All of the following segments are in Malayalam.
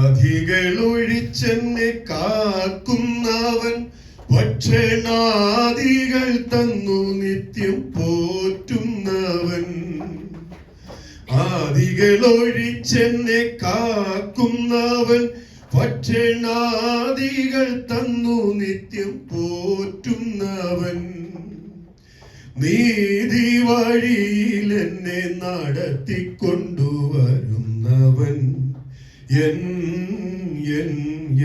അധികളൊഴിച്ചെന്നെ കാക്കുന്നവൻ, ഭക്ഷണാദികൾ തന്നു നിത്യം പോറ്റുന്നവൻ. ആദികളൊഴിച്ചെന്നെ കാക്കുന്നവൻ, ഭക്ഷണാദികൾ തന്നു നിത്യം പോറ്റുന്നവൻ. നീതി വഴിയിൽ എന്നെ നടത്തിക്കൊണ്ടുവരുന്നവൻ, എൻ എൻ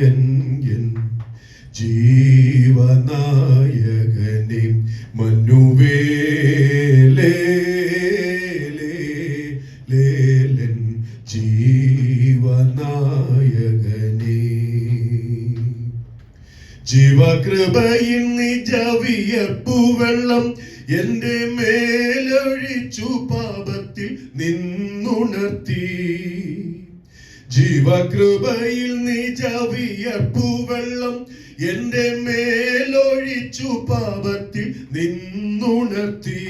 എൻ എൻ ജീവനായകനെ മനുവേലേ ജീവനായകനെ. ജീവകൃപയിൽ നിജവിയർപ്പുവെള്ളം എന്റെ മേലൊഴിച്ചു, പാപത്തിൽ നിന്നുണർത്തി. ജീവകൃപയിൽ നിജവിയർപ്പുവെള്ളം എന്റെ മേലൊഴിച്ചു, പാപത്തിൽ നിന്നുണർത്തി.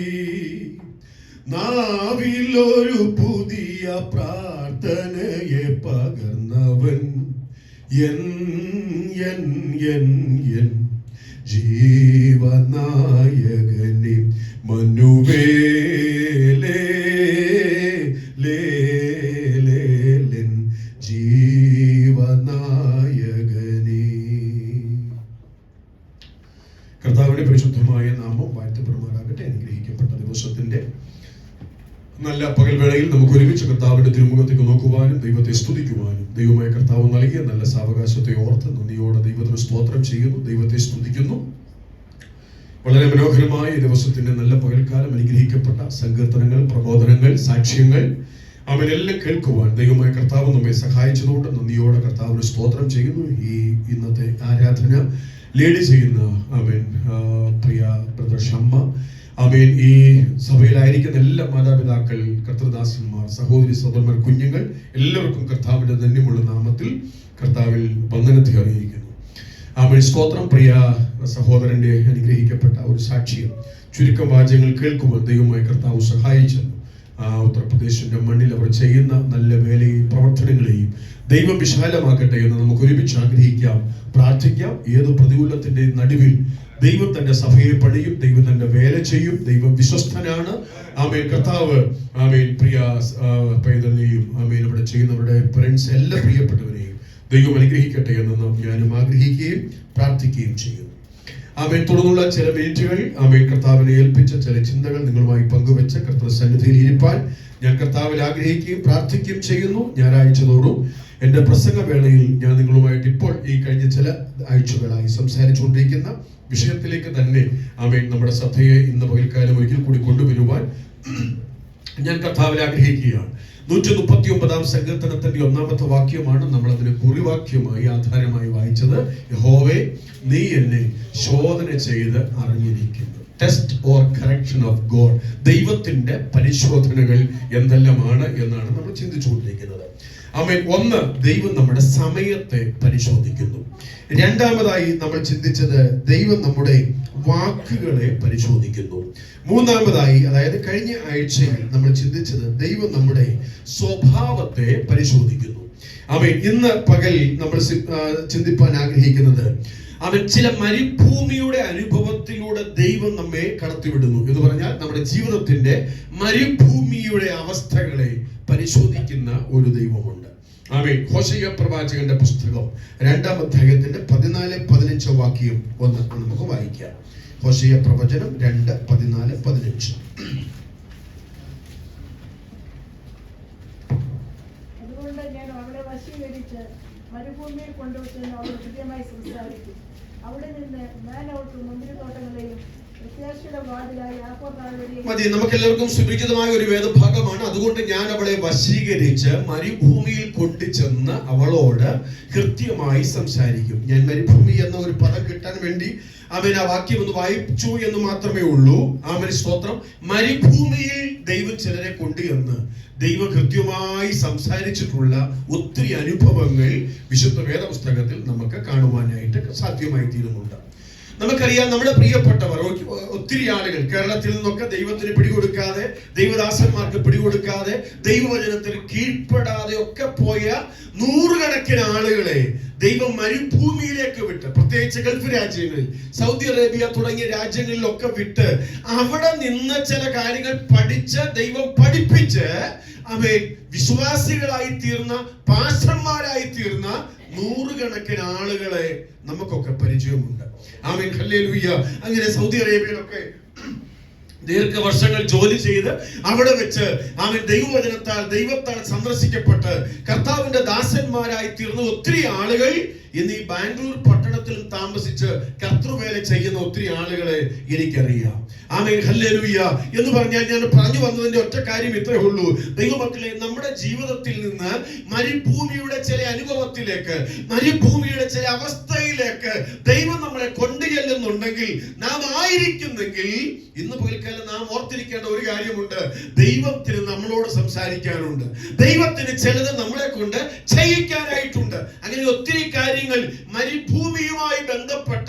നാവിലൊരു പുതിയ പ്രാർത്ഥനയെ പകർന്നവൻ, എൻ എൻ എൻ എൻ ജീവനായകനെ മനുവേലേ ജീവനായകനെ. കർത്താവിന്റെ പരിശുദ്ധമായ നാമം വാഴ്ത്തപ്പെടുമാറാകട്ടെ. അനുഗ്രഹിക്കപ്പെട്ട ദിവസത്തിന്റെ നല്ല പകൽവേളയിൽ നമുക്ക് ഒരുമിച്ച് കർത്താവിന്റെ തിരുമുഖത്തേക്ക് നോക്കുവാനും ദൈവത്തെ സ്തുതിക്കുവാനും ദൈവമായ കർത്താവ് നൽകിയ നല്ല സാവകാശത്തെ ഓർത്ത് നന്ദിയോടെ ദൈവത്തിന് സ്തോത്രം ചെയ്യുന്നു, ദൈവത്തെ സ്തുതിക്കുന്നു. വളരെ മനോഹരമായ ഈ ദിവസത്തിന്റെ നല്ല പകൽക്കാലം അനുഗ്രഹിക്കപ്പെട്ട സങ്കീർത്തനങ്ങൾ, പ്രബോധനങ്ങൾ, സാക്ഷ്യങ്ങൾ അവനെല്ലാം കേൾക്കുവാൻ ദൈവമായ കർത്താവ് നമ്മെ സഹായിച്ചതുകൊണ്ട് നന്ദിയോടെ കർത്താവിന് സ്തോത്രം ചെയ്യുന്നു. ഈ ഇന്നത്തെ ആരാധന ലീഡ് ചെയ്യുന്ന പ്രിയ ബ്രദർ ഷമ്മ, ഈ സഭയിലായിരിക്കുന്ന എല്ലാ മാതാപിതാക്കൾ, കർത്തൃദാസന്മാർ, സഹോദരി സഹോദരന്മാർ, കുഞ്ഞുങ്ങൾ എല്ലാവർക്കും കർത്താവിന്റെ ധന്യമുള്ള നാമത്തിൽ കർത്താവിൽ വന്ദനത്തെ അറിയിക്കുന്നു. സ്തോത്രം. പ്രിയ സഹോദരന്റെ അനുഗ്രഹിക്കപ്പെട്ട ഒരു സാക്ഷ്യം ചുരുക്കം വാചകങ്ങൾ കേൾക്കുമ്പോൾ ദൈവമായ കർത്താവ് സഹായിച്ചെന്നു. ഉത്തർപ്രദേശിന്റെ മണ്ണിൽ അവർ ചെയ്യുന്ന നല്ല വേലയും പ്രവർത്തനങ്ങളെയും ദൈവം വിശാലമാക്കട്ടെ എന്ന് നമുക്ക് ഒരുമിച്ച് ആഗ്രഹിക്കാം, പ്രാർത്ഥിക്കാം. ഏത് പ്രതികൂലത്തിന്റെ നടുവിൽ ദൈവം തന്റെ സഭയെ പണിയും, ദൈവം തന്റെ വേല ചെയ്യും. ദൈവം വിശ്വസ്തനാണ്. കർത്താവ് പ്രിയ പൈതലിനെയും ഇവിടെ ചെയ്യുന്നവരുടെ ഫ്രണ്ട്സ് എല്ലാ പ്രിയപ്പെട്ടവരെയും ദൈവം അനുഗ്രഹിക്കട്ടെ എന്ന് ഞാനും ആഗ്രഹിക്കുകയും പ്രാർത്ഥിക്കുകയും ചെയ്യുന്നു. തുടർന്നുള്ള ചില മിനിറ്റുകൾ കർത്താവിനെ ഏൽപ്പിച്ച ചില ചിന്തകൾ നിങ്ങളുമായി പങ്കുവെച്ച് കർത്തൃ സന്നിധിയിൽ ഇരിപ്പാൻ ഞാൻ കർത്താവിൽ ആഗ്രഹിക്കുകയും പ്രാർത്ഥിക്കുകയും ചെയ്യുന്നു. ഞായറാഴ്ചതോറും എൻ്റെ പ്രസംഗ വേളയിൽ ഞാൻ നിങ്ങളുമായിട്ട് ഇപ്പോൾ ഈ കഴിഞ്ഞ ചില ആഴ്ചകളായി സംസാരിച്ചുകൊണ്ടിരിക്കുന്ന വിഷയത്തിലേക്ക് തന്നെ നമ്മുടെ ശ്രദ്ധയെ ഇന്ന് പകൽക്കാലം ഒരിക്കൽ കൂടി കൊണ്ടുവരുവാൻ ഞാൻ കർത്താവിൽ ആഗ്രഹിക്കുകയാണ്. 139 സങ്കീർത്തനത്തിന്റെ 1-ാമത്തെ വാക്യമാണ് നമ്മൾ അതിന് കുറിവാക്യമായി ആധാരമായി വായിച്ചത്. യഹോവേ, നീ എന്നെ ശോധന ചെയ്ത് അറിഞ്ഞിരിക്കുന്നു. Test or correction of God. ദൈവത്തിന്റെ പരിശോധനകൾ എന്തെല്ലാമാണ് എന്നാണ് നമ്മൾ ചിന്തിച്ചുകൊണ്ടിരിക്കുന്നത്. ഒന്ന്, ദൈവം നമ്മുടെ സമയത്തെ പരിശോധിക്കുന്നു. രണ്ടാമതായി നമ്മൾ ചിന്തിച്ചത് ദൈവം നമ്മുടെ വാക്കുകളെ പരിശോധിക്കുന്നു. മൂന്നാമതായി, അതായത് കഴിഞ്ഞ ആഴ്ചയിൽ നമ്മൾ ചിന്തിച്ചത് ദൈവം നമ്മുടെ സ്വഭാവത്തെ പരിശോധിക്കുന്നു. ഇന്ന് പകൽ നമ്മൾ ചിന്തിപ്പാൻ ആഗ്രഹിക്കുന്നത് ചില മരുഭൂമിയുടെ അനുഭവത്തിലൂടെ ദൈവം നമ്മെ കടത്തിവിടുന്നു എന്ന് പറഞ്ഞാൽ നമ്മുടെ ജീവിതത്തിന്റെ മരുഭൂമിയുടെ അവസ്ഥകളെ പരിശോധിക്കുന്ന ഒരു ദൈവമുണ്ട്. ഹോശയ്യ പ്രവാചകന്റെ പുസ്തകം 2-ാം അധ്യായത്തിന്റെ 14-15 വാക്യം ഒന്ന് നമുക്ക് വായിക്കാം. ഹോശയ്യ പ്രവചനം 2:14-15. അതുകൊണ്ട് ഞാൻ അവളെ വശീകരിച്ച് മരുഭൂമിയിൽ കൊണ്ടുവച്ച് അവൾ കൃത്യമായി സംസാരിക്കും. അവിടെ നിന്ന് മേലോട്ട് മുന്തിരിത്തോട്ടങ്ങളെയും മതി. നമുക്ക് എല്ലാവർക്കും സുപരിചിതമായ ഒരു വേദഭാഗമാണ്. അതുകൊണ്ട് ഞാൻ അവളെ വശീകരിച്ച് മരുഭൂമിയിൽ കൊണ്ടുചെന്ന് അവളോട് കൃത്യമായി സംസാരിക്കും. ഞാൻ മരുഭൂമി എന്ന ഒരു പദം കിട്ടാൻ വേണ്ടി ആ വാക്യം ഒന്ന് വായിച്ചു എന്ന് മാത്രമേ ഉള്ളൂ. സ്തോത്രം. മരുഭൂമിയിൽ ദൈവം ചിലരെ കൊണ്ടുവന്ന് ദൈവം കൃത്യമായി സംസാരിച്ചിട്ടുള്ള ഒത്തിരി അനുഭവങ്ങൾ വിശുദ്ധ വേദപുസ്തകത്തിൽ നമുക്ക് കാണുവാനായിട്ട് സാധ്യമായി തീരുന്നുണ്ട്. നമുക്കറിയാം നമ്മുടെ പ്രിയപ്പെട്ടവർ ഒത്തിരി ആളുകൾ കേരളത്തിൽ നിന്നൊക്കെ ദൈവത്തിന് പിടികൊടുക്കാതെ, ദൈവദാസന്മാർക്ക് പിടികൊടുക്കാതെ, ദൈവവചനത്തിന് കീഴ്പ്പെടാതെ ഒക്കെ പോയ നൂറുകണക്കിന് ആളുകളെ ദൈവം മരുഭൂമിയിലേക്ക് വിട്ട്, പ്രത്യേകിച്ച് ഗൾഫ് രാജ്യങ്ങളിൽ, സൗദി അറേബ്യ തുടങ്ങിയ രാജ്യങ്ങളിലൊക്കെ വിട്ട് അവിടെ നിന്ന് ചില കാര്യങ്ങൾ പഠിച്ച് ദൈവം പഠിപ്പിച്ച് അവൻ വിശ്വാസികളായി തീർന്ന, പാസ്റ്റർമാരായി തീർന്ന നൂറുകണക്കിന് ആളുകളെ നമുക്കൊക്കെ പരിചയമുണ്ട്. ആമേൻ, ഹല്ലേലൂയ. അങ്ങനെ സൗദി അറേബ്യയിലൊക്കെ ദീർഘവർഷങ്ങൾ ജോലി ചെയ്ത് അവിടെ വെച്ച് അവൻ ദൈവത്താൽ സന്ദർശിക്കപ്പെട്ട് കർത്താവിന്റെ ദാസന്മാരായി തീർന്ന ഒത്തിരി ആളുകൾ ഇന്ന് ഈ ബാംഗ്ലൂർ പട്ടണത്തിൽ താമസിച്ച് കർത്തൃവേല ചെയ്യുന്ന ഒത്തിരി ആളുകളെ എനിക്കറിയാം. ആമേൻ, ഹല്ലേലൂയ. എന്ന് പറഞ്ഞാൽ ഞാൻ പറഞ്ഞു വന്നതിന്റെ ഒറ്റ കാര്യം ഇത്രയേ ഉള്ളൂ. ദൈവമക്കളെ, നമ്മുടെ ജീവിതത്തിൽ നിന്ന് മരുഭൂമിയുടെ ചില അനുഭവത്തിലേക്ക്, മരുഭൂമിയുടെ ചില അവസ്ഥയിലേക്ക് ദൈവം നമ്മളെ കൊണ്ടുചെല്ലുന്നുണ്ടെങ്കിൽ, നാം ആയിരിക്കുന്നെങ്കിൽ, ഇന്ന് പകൽക്കാലം നാം ഓർത്തിരിക്കേണ്ട ഒരു കാര്യമുണ്ട്. ദൈവത്തിന് നമ്മളോട് സംസാരിക്കാനുണ്ട്. ദൈവത്തിന് ചിലത് നമ്മളെ കൊണ്ട് ചെയ്യിക്കാനായിട്ടുണ്ട്. അങ്ങനെ ഒത്തിരി കാര്യങ്ങൾ, മരുഭൂമിയുമായി ബന്ധപ്പെട്ട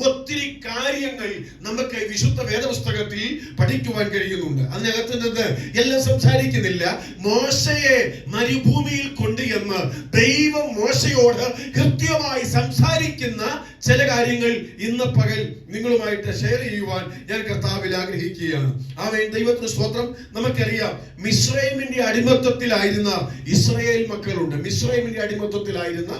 ഒത്തിരി കാര്യങ്ങൾ നമുക്ക് വിശുദ്ധ വേദപുസ്തകത്തിൽ പഠിക്കുവാൻ കഴിയുന്നുണ്ട്. അതിനകത്ത് നിന്ന് എല്ലാം സംസാരിക്കുന്നില്ല. മോശയെ മരുഭൂമിയിൽ കൊണ്ടുചെന്ന് ദൈവം മോശയോട് കൃത്യമായി സംസാരിക്കുന്ന ചില കാര്യങ്ങൾ ഇന്ന് പകൽ നിങ്ങളുമായിട്ട് ഷെയർ ചെയ്യുവാൻ ഞാൻ കർത്താവിൽ ആഗ്രഹിക്കുകയാണ്. ആമേൻ, ദൈവത്തിന് സ്തോത്രം. നമുക്കറിയാം, മിസ്രൈമിന്റെ അടിമത്തത്തിലായിരുന്ന ഇസ്രായേൽ മക്കളുണ്ട്. മിസ്രൈമിന്റെ അടിമത്തത്തിലായിരുന്ന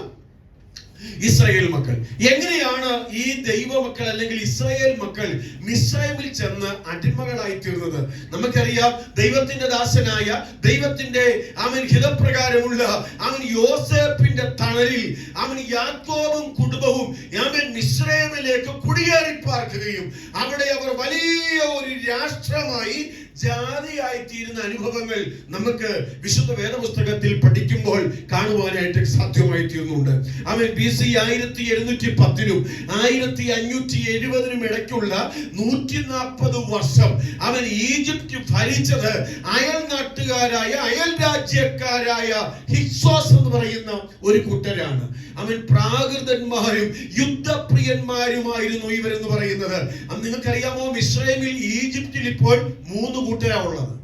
ഇസ്രായേൽ മക്കൾ എങ്ങനെയാണ് ഈ ദൈവമക്കൾ അല്ലെങ്കിൽ ഇസ്രായേൽ മക്കൾ മിസ്രൈമിൽ ചെന്ന് അടിമകളായി തീർന്നത്? നമുക്കറിയാം, ദൈവത്തിന്റെ ദാസനായ, ദൈവത്തിന്റെ അവൻ ഹിതപ്രകാരമുള്ള അവൻ യോസേപ്പിന്റെ തണലിൽ അവൻ യാക്കോബും കുടുംബവും അവൻ മിസ്രൈമിലേക്ക് കുടിയേറി പാർക്കുകയും അവിടെ അവർ വലിയ ഒരു രാഷ്ട്രമായി, ജാതിയായി തീരുന്ന അനുഭവങ്ങൾ നമുക്ക് വിശുദ്ധ വേദപുസ്തകത്തിൽ പഠിക്കുമ്പോൾ കാണുവാനായിട്ട് സാധ്യമായി തീർന്നുണ്ട്. അവൻ BC 1710 1570 ഇടയ്ക്കുള്ള 140 വർഷം അവൻ ഈജിപ്റ്റ് ഭരിച്ചത് അയൽ നാട്ടുകാരായ, അയൽ രാജ്യക്കാരായ ഹിക്സോസ് എന്ന് പറയുന്ന ഒരു കൂട്ടരാണ്. അവൻ പ്രാകൃതന്മാരും യുദ്ധപ്രിയന്മാരുമായിരുന്നു ഇവരെന്ന് പറയുന്നത്. നിങ്ങൾക്കറിയാമോ, മിസ്രൈമിൽ, ഈജിപ്തിൽ ഇപ്പോൾ 3 കൂട്ടരാ ഉള്ളത്.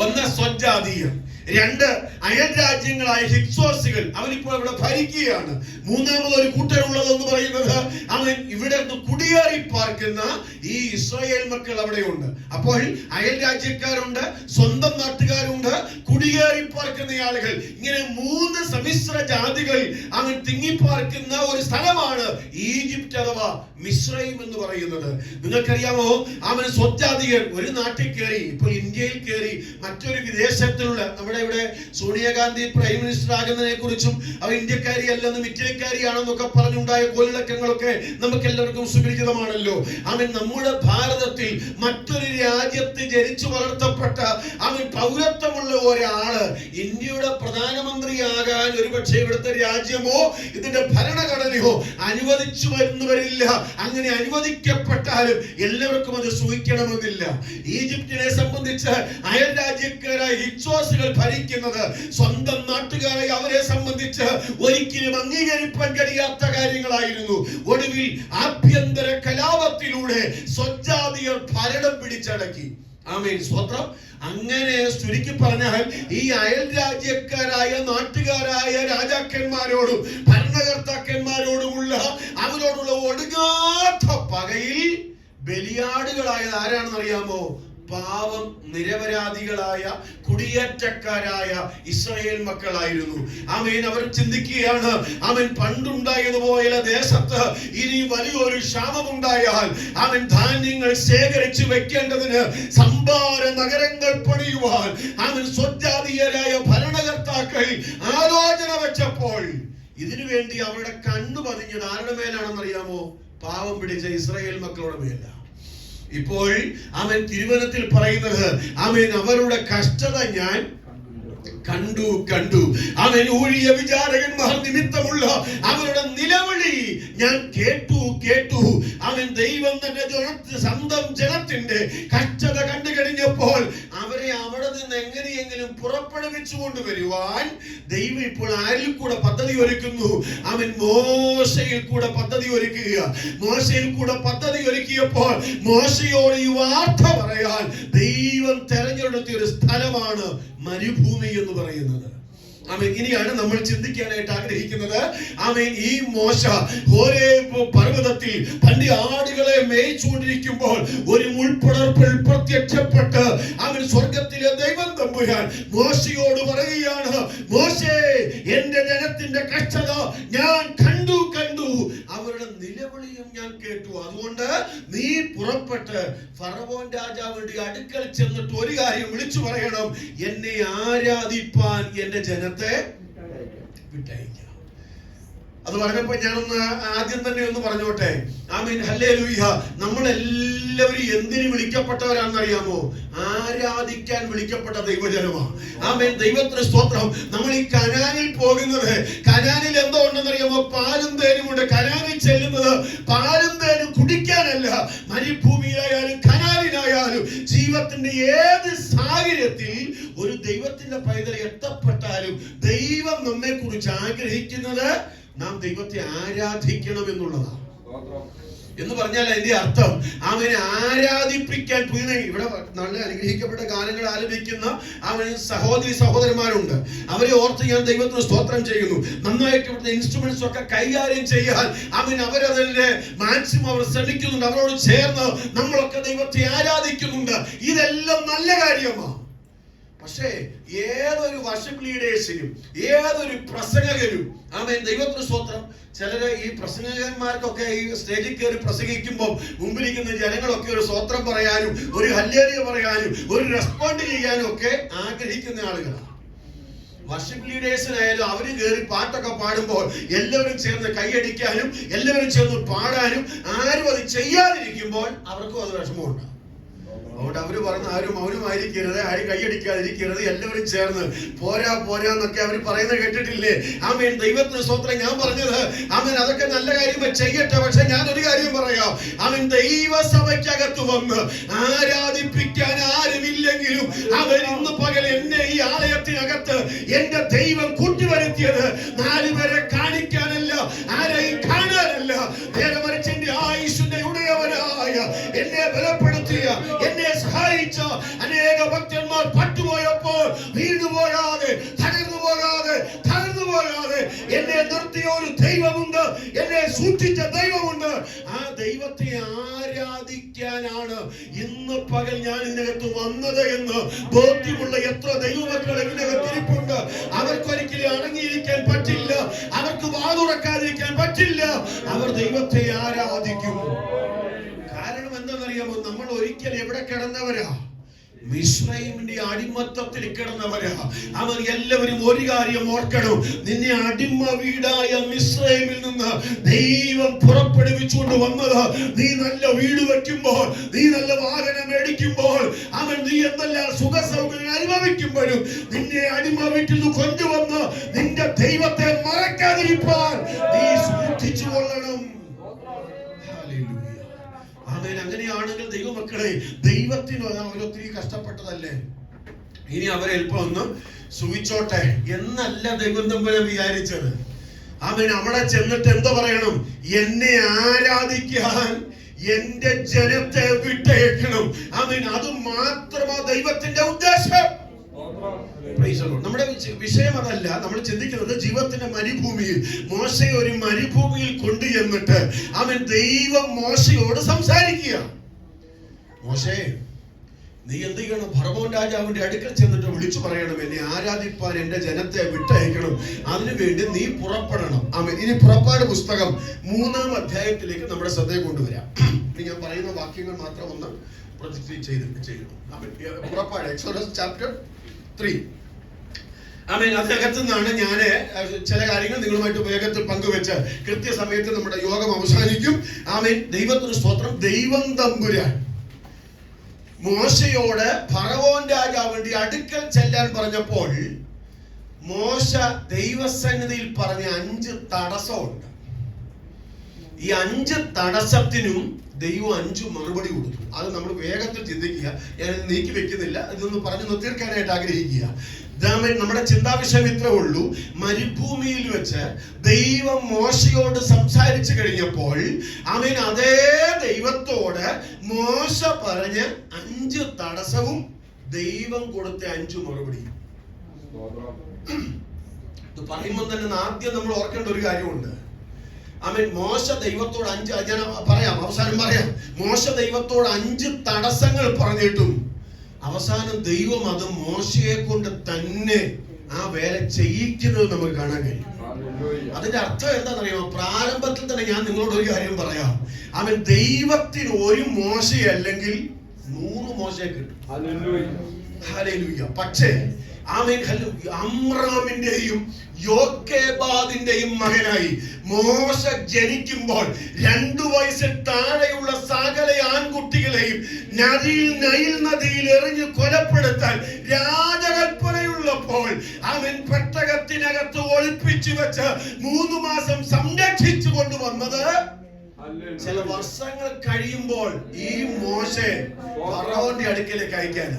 ഒന്ന് സ്വജാതീയർ, 2 അയൽ രാജ്യങ്ങളായ ഹിക്സോസുകൾ, അവരിപ്പോൾ ഇവിടെ ഭരിക്കുകയാണ്. മൂന്നാമതൊരു കൂട്ടരുള്ളതെന്ന് പറയുന്നത് അവൻ ഇവിടെ കുടിയേറി പാർക്കുന്ന ഈ ഇസ്രായേൽ മക്കൾ അവിടെയുണ്ട്. അപ്പോൾ അയൽ രാജ്യക്കാരുണ്ട്, സ്വന്തം നാട്ടുകാരുണ്ട്, കുടിയേറി പാർക്കുന്ന ആളുകൾ. ഇങ്ങനെ 3 സമ്മിശ്ര ജാതികൾ അവൻ തിങ്ങിപ്പാർക്കുന്ന ഒരു സ്ഥലമാണ് ഈജിപ്റ്റ് അഥവാ മിസ്രൈം എന്ന് പറയുന്നത്. നിങ്ങൾക്കറിയാമോ, അവൻ സ്വജാതികൾ ഒരു നാട്ടിൽ കയറി, ഇപ്പോൾ ഇന്ത്യയിൽ കയറി, മറ്റൊരു വിദേശത്തിലുള്ള, നമ്മുടെ ഇവിടെ സോണിയാഗാന്ധി പ്രൈം മിനിസ്റ്റർ ആകുന്നതിനെ കുറിച്ചും അവ ഇന്ത്യക്കാരി അല്ലെന്നും ഇറ്റലിക്കാരിയാണെന്നൊക്കെ പറഞ്ഞുണ്ടായ കോലിളക്കങ്ങളൊക്കെ നമുക്ക് എല്ലാവർക്കും സുപരിചിതമാണല്ലോ. അവൻ നമ്മുടെ ഭാരതത്തിൽ മറ്റൊരു രാജ്യത്ത് ജനിച്ചു വളർത്തപ്പെട്ട അവൻ പൗരത്വമുള്ള ഒരാള് ഇന്ത്യയുടെ പ്രധാനമന്ത്രിയാകാൻ ഒരുപക്ഷെ ഇവിടുത്തെ രാജ്യമോ ഇതിന്റെ ഭരണഘടനയോ അനുവദിച്ചു വരുന്നവരില്ല. അങ്ങനെ അനുവദിക്കപ്പെട്ടാലും എല്ലാവർക്കും അത് സൂഹിക്കണമെന്നില്ല. ഈജിപ്തിനെ സംബന്ധിച്ച് അയൽ രാജ്യക്കാരായ ഹിക്സോസുകൾ ഭരിക്കുന്നത് സ്വന്തം നാട്ടുകാരെ അവരെ സംബന്ധിച്ച് ഒരിക്കലും അംഗീകരിക്കാൻ കഴിയാത്ത കാര്യങ്ങളായിരുന്നു. ഒടുവിൽ ആഭ്യന്തര കലാപത്തിലൂടെ സ്വജാതിയർ ഭരണം പിടിച്ചടക്കി. ആമേൻ, സ്തോത്രം. അങ്ങനെ ചുരുക്കി പറഞ്ഞാൽ ഈ അയൽ രാജ്യക്കാരായ, നാട്ടുകാരായ രാജാക്കന്മാരോടും ഭരണകർത്താക്കന്മാരോടുമുള്ള അവരോടുള്ള ഒടുങ്ങാത്ത പകയിൽ ബലിയാടുകളായത് ആരാണെന്ന് അറിയാമോ? പാവം നിരപരാധികളായ കുടിയേറ്റക്കാരായ ഇസ്രായേൽ മക്കളായിരുന്നു. ആമേൻ. അവർ ചിന്തിക്കുകയാണ്, അവൻ പണ്ടുണ്ടായതുപോലെ ദേശത്ത് ഇനി വലിയൊരു ക്ഷാമമുണ്ടായാൽ അവൻ ധാന്യങ്ങൾ ശേഖരിച്ചു വെക്കേണ്ടതിന് സംഭാര നഗരങ്ങൾ പണിയുവാൻ അവൻ സ്വജാതീയരായ ഭരണകർത്താക്കൾ ആലോചന വെച്ചപ്പോൾ ഇതിനു വേണ്ടി അവരുടെ കണ്ണു പതിഞ്ഞത് ആരുടെ മേലാണെന്നറിയാമോ? പാവം പിടിച്ച ഇസ്രായേൽ മക്കളുടെ മേല. ഇപ്പോൾ അവൻ തിരുവനത്തിൽ പറയുന്നത്, അവൻ അവരുടെ കഷ്ടത ഞാൻ കണ്ടു. അവൻ ഊഴിയ വിചാരകന്മാർ നിമിത്തമുള്ള അവരുടെ നിലവിളി ഞാൻ കേട്ടു. അവൻ ദൈവം തന്നെ സ്വന്തം ജനത്തിന്റെ കഷ്ടത കണ്ടു കഴിഞ്ഞപ്പോൾ അവരെ അവിടെ നിന്ന് എങ്ങനെയെങ്കിലും പുറപ്പെടുവിച്ചു കൊണ്ടുവരുവാൻ ദൈവം ഇപ്പോൾ ആരിൽ കൂടെ പദ്ധതി ഒരുക്കുന്നു? അവൻ മോശയിൽ കൂടെ പദ്ധതി ഒരുക്കുക. മോശയിൽ കൂടെ പദ്ധതി ഒരുക്കിയപ്പോൾ മോശയോട് ഈ വാർത്ത പറയാൻ ദൈവം തെരഞ്ഞെടുത്ത ഒരു സ്ഥലമാണ് മരുഭൂമി എന്ന് പറയുന്നത്. ആമേൻ. ഇനിയാണ് നമ്മൾ ചിന്തിക്കാനായിട്ട് ആഗ്രഹിക്കുന്നത്. ആമേൻ. ഈ മോശ ഹോരേബ് പർവ്വതത്തിൽ തന്റെ ആടുകളെ മേയിച്ചുകൊണ്ടിരിക്കുമ്പോൾ ഒരു മുൾപ്പടർപ്പിൽ പ്രത്യക്ഷപ്പെട്ട് അവൻ സ്വർഗത്തിലെ ദൈവം തമ്പുരാൻ മോശയോട് പറയുകയാണ്, മോശേ, എന്റെ ജനത്തിന്റെ കഷ്ടത ഞാൻ കണ്ടു, അവരുടെ നിലവിളിയും ഞാൻ കേട്ടു. അതുകൊണ്ട് നീ പുറപ്പെട്ട് ഫറവോൻ രാജാവിന്റെ അടുക്കൽ ചെന്നിട്ട് ഒരു കാര്യം വിളിച്ചു പറയണം, എന്നെ ആരാധിപ്പാൻ എന്റെ ജനത്തെ വിട്ടയക്കണം. അത് പറഞ്ഞപ്പോ ഞാനൊന്ന് ആദ്യം തന്നെ ഒന്ന് പറഞ്ഞോട്ടെ. ആമേൻ, ഹല്ലേലൂയ. നമ്മളെല്ലാവരും എന്തിനു വിളിക്കപ്പെട്ടവരാണെന്നറിയാമോ? ആരാധിക്കാൻ വിളിക്കപ്പെട്ട ദൈവജനമാണ്. ആമേൻ, ദൈവത്തിന് സ്തോത്രം. നമ്മൾ ഈ കനാനിൽ പോകുന്നത്, കനാനിൽ എന്തോ ഉണ്ടെന്നറിയാമോ? പാലും തേനും ഉണ്ട്. കനാനിൽ ചെല്ലുന്നത് പാലും തേനും കുടിക്കാനല്ല. മരുഭൂമിയിലായാലും കനാലിനായാലും ജീവിതത്തിന്റെ ഏത് സാഹചര്യത്തിൽ ഒരു ദൈവത്തിന്റെ പൈതൽ എത്തപ്പെട്ടാലും ദൈവം നമ്മെ കുറിച്ച് ആഗ്രഹിക്കുന്നത് നാം ദൈവത്തെ ആരാധിക്കണം എന്നുള്ളതാണ്. എന്ന് പറഞ്ഞാൽ അതിന്റെ അർത്ഥം അവനെ ആരാധിപ്പിക്കാൻ ഇവിടെ നല്ല അനുഗ്രഹിക്കപ്പെട്ട ഗാനങ്ങൾ ആലപിക്കുന്ന അവന് സഹോദരന്മാരുണ്ട്. അവരെ ഓർത്ത് ഞാൻ ദൈവത്തിന് സ്തോത്രം ചെയ്യുന്നു. നന്നായിട്ട് ഇവിടുത്തെ ഇൻസ്ട്രുമെന്റ്സ് ഒക്കെ കൈകാര്യം ചെയ്യാൻ അവരതിന്റെ മാക്സിമം അവർ ശ്രമിക്കുന്നുണ്ട്. അവരോട് ചേർന്ന് നമ്മളൊക്കെ ദൈവത്തെ ആരാധിക്കുന്നുണ്ട്. ഇതെല്ലാം നല്ല കാര്യമാണ്. പക്ഷേ ഏതൊരു വർഷിപ്പ് ലീഡേഴ്സിനും ഏതൊരു പ്രസംഗകരും, ആമേൻ, ദൈവത്തിന് സ്തോത്രം, ചിലര് ഈ പ്രസംഗകന്മാർക്കൊക്കെ ഈ സ്റ്റേജിൽ കയറി പ്രസംഗിക്കുമ്പോൾ മുമ്പിലിരിക്കുന്ന ജനങ്ങളൊക്കെ ഒരു സ്തോത്രം പറയാനും ഒരു ഹല്ലേലൂയ പറയാനും ഒരു റെസ്പോണ്ട് ചെയ്യാനും ഒക്കെ ആഗ്രഹിക്കുന്ന ആളുകളാണ്. വർഷിപ്പ് ലീഡേഴ്സിനായാലും അവര് കയറി പാട്ടൊക്കെ പാടുമ്പോൾ എല്ലാവരും ചേർന്ന് കൈയടിക്കാനും എല്ലാവരും ചേർന്ന് പാടാനും ആരും അത് ചെയ്യാതിരിക്കുമ്പോൾ അവർക്കും അത് വിഷമമുണ്ട്. അതുകൊണ്ട് അവര് പറഞ്ഞ ആരും മൗനമായിരിക്കരുത്, ആരും കൈയടിക്കാതിരിക്കരുത്, എല്ലാവരും ചേർന്ന് പോരാന്നൊക്കെ അവർ പറയുന്നത് കേട്ടിട്ടില്ലേ? ആമേൻ, ദൈവത്തിന് സ്തോത്രം. ഞാൻ പറഞ്ഞത് ആമേൻ, അതൊക്കെ നല്ല കാര്യം ചെയ്യട്ടെ. പക്ഷെ ഞാൻ ഒരു കാര്യം പറയാം. ആമേൻ, ദൈവസഭയ്ക്കകത്ത് വന്ന് ആരാധിപ്പിക്കാൻ ആരുമില്ലെങ്കിലും അവൻ ഇന്ന് പകൽ എന്നെ ഈ ആലയത്തിനകത്ത് എന്റെ ദൈവം കൂട്ടിവരുത്തിയത് 4 പേരെ കാണിക്കാനല്ല, ആരെയും കാണാനല്ല, നേരെ മറിച്ച് എന്റെ ആയുസ്സിന്റെ ഉടയവനായ എന്നെ ബലപ്പെടുത്തിയ എന്നെ സഹായിച്ച അനേക ഭക്തന്മാർ പട്ടുപോയപ്പോൾ വീണുപോകാതെ തകർന്നു പോകാതെ എന്നെ നിർത്തിയ ഒരു ദൈവമുണ്ട്, എന്നെ സൂക്ഷിച്ച ദൈവമുണ്ട്. ആ ദൈവത്തെ ആരാധിക്കാനാണ് ഇന്ന് പകൽ ഞാൻ ഇതിനകത്ത് വന്നത് എന്ന് ബോധ്യമുള്ള എത്ര ദൈവമക്കൾ ഇതിനകത്ത് ഇരിപ്പുണ്ട്. അവർക്കൊരിക്കലും അടങ്ങിയിരിക്കാൻ പറ്റില്ല, അവർക്ക് വാതുറക്കാതിരിക്കാൻ പറ്റില്ല. അവർ ദൈവത്തെ ആരാധിക്കും. കാരണം എന്താണെന്നറിയാമോ? നമ്മൾ ഒരിക്കൽ എവിടെ കിടന്നവരാ? മിസ്രൈമിന്റെ അടിമത്തത്തിൽ കിടന്നവരാ. അവർ എല്ലാവരും ഒരു കാര്യം ഓർക്കണം, നിന്നെ അടിമ വീടായ മിസ്രൈമിൽ നിന്ന് ദൈവം പുറപ്പെടുവിച്ചുകൊണ്ട് വന്നത് നീ നല്ല വീട് വെക്കുമ്പോൾ, നീ നല്ല വാഹനം മേടിക്കുമ്പോൾ, നീ എന്തെല്ലാം സുഖ സൗകര്യം അനുഭവിക്കുമ്പോഴും നിന്നെ അടിമ വീട്ടിൽ നിന്ന് കൊണ്ടുവന്ന് നിന്റെ ദൈവത്തെ മറക്കാതിരിക്കാൻ നീ സൂക്ഷിച്ചു കൊള്ളണം. അങ്ങനെയാണെങ്കിൽ ദൈവമക്കളെ, ദൈവത്തിന് അവരൊത്തിരി കഷ്ടപ്പെട്ടതല്ലേ? ഇനി അവരെൽപ്പം ഒന്ന് സുഖിച്ചോട്ടെ എന്നല്ല ദൈവം തമ്പുരാൻ വിചാരിച്ചത്. ആമേൻ, അവിടെ ചെന്നിട്ട് എന്തോ പറയണം? എന്നെ ആരാധിക്കാൻ എന്റെ ജനത്തെ വിട്ടയക്കണം. ആമേൻ, അത് മാത്രമാ ദൈവത്തിന്റെ ഉദ്ദേശം. നമ്മുടെ വിഷയം അതല്ല. നമ്മൾ ചിന്തിക്കുന്നത് ജീവിതത്തിന്റെ മരുഭൂമിയിൽ മോശയെ ഒരു മരുഭൂമിയിൽ കൊണ്ടുചെന്നിട്ട് അവൻ ദൈവം മോശയോട് സംസാരിക്കുക. മോശേ, നീ എന്ത് ചെയ്യണം? ഫറവോൻ രാജാവിന്റെ അടുക്കൽ ചെന്നിട്ട് വിളിച്ചു പറയണം, എന്നെ ആരാധിപ്പാൻ എന്റെ ജനത്തെ വിട്ടയക്കണം, അതിനുവേണ്ടി നീ പുറപ്പെടണം. ആമേൻ. ഇനി പുറപ്പാട് പുസ്തകം 3-ാം അധ്യായത്തിലേക്ക് നമ്മുടെ ശ്രദ്ധയെ കൊണ്ടുവരാം. ഇനി ഞാൻ പറയുന്ന വാക്യങ്ങൾ മാത്രം ഒന്ന് ചെയ്യണം. പുറപ്പാട്, എക്സോഡസ് ചാപ്റ്റർ 3. ആമേൻ. അതിനകത്തു നിന്നാണ് ഞാൻ ചില കാര്യങ്ങൾ നിങ്ങളുമായിട്ട് വേഗത്തിൽ പങ്കുവെച്ച് കൃത്യസമയത്ത് നമ്മുടെ യോഗം അവസാനിക്കും. ആമേൻ. ദൈവത്തിന് സ്തോത്രം. ദൈവം തമ്പുരാൻ മോശയോട് ഫറവോൻ രാജാവിന്റെ അടുക്കൽ ചെല്ലാൻ പറഞ്ഞപ്പോൾ മോശ ദൈവസന്നിധിയിൽ പറഞ്ഞ 5 തടസ്സമുണ്ട്. ഈ 5 തടസ്സത്തിനും ദൈവം 5 മറുപടി കൊടുത്തു. അത് നമ്മൾ വേഗത്തിൽ ചിന്തിക്കുക. ഞാൻ നീക്കി വെക്കുന്നില്ല, ഇതൊന്ന് പറഞ്ഞു തീർക്കാനായിട്ട് ആഗ്രഹിക്കുക. നമ്മുടെ ചിന്താവിഷയം ഇത്രേ ഉള്ളൂ. മരുഭൂമിയിൽ വെച്ച് ദൈവം മോശയോട് സംസാരിച്ചു കഴിഞ്ഞപ്പോൾ ആമേൻ അതേ ദൈവത്തോട് മോശ പറഞ്ഞ് 5 തടസ്സവും ദൈവം കൊടുത്ത 5 മറുപടിയും. ഇത് പറയുമ്പോൾ തന്നെ ആദ്യം നമ്മൾ ഓർക്കേണ്ട ഒരു കാര്യമുണ്ട്. ആമേൻ. മോശ ദൈവത്തോട് 5, ഞാൻ പറയാം, അവസാനം പറയാം. മോശ ദൈവത്തോട് 5 തടസ്സങ്ങൾ പറഞ്ഞിട്ടും അവസാനം ദൈവം അത് മോശയെ കൊണ്ട് തന്നെ ആ വേല ചെയ്യിക്കുന്നത് നമുക്ക് കാണാൻ കഴിയും. അതിന്റെ അർത്ഥം എന്താണെന്നറിയാമോ? പ്രാരംഭത്തിൽ തന്നെ ഞാൻ നിങ്ങളോട് ഒരു കാര്യം പറയാം. ആമേൻ. ദൈവത്തിന് ഒരു മോശയല്ലെങ്കിൽ 100 മോശയെ കിട്ടും. ഹല്ലേലൂയ. പക്ഷേ ആമേൻ, അമ്രാമിന്റെയും യോക്കേബാദിന്റെയും മകനായി മോശ ജനിക്കുമ്പോൾ 2 വയസ്സിൽ താഴെയുള്ള സകല ആൺകുട്ടികളെയും നൈൽ നദിയിൽ എറിഞ്ഞ് കൊലപ്പെടുത്താൻ രാജകൽപ്പനയുള്ളപ്പോൾ അവൻ പെട്ടകത്തിനകത്ത് ഒളിപ്പിച്ചു വെച്ച് 3 മാസം സംരക്ഷിച്ചു കൊണ്ടുവന്നത് ചില വർഷങ്ങൾ കഴിയുമ്പോൾ ഈ മോശെ ഫറവോന്റെ അടുക്കലേക്ക് അയക്കാൻ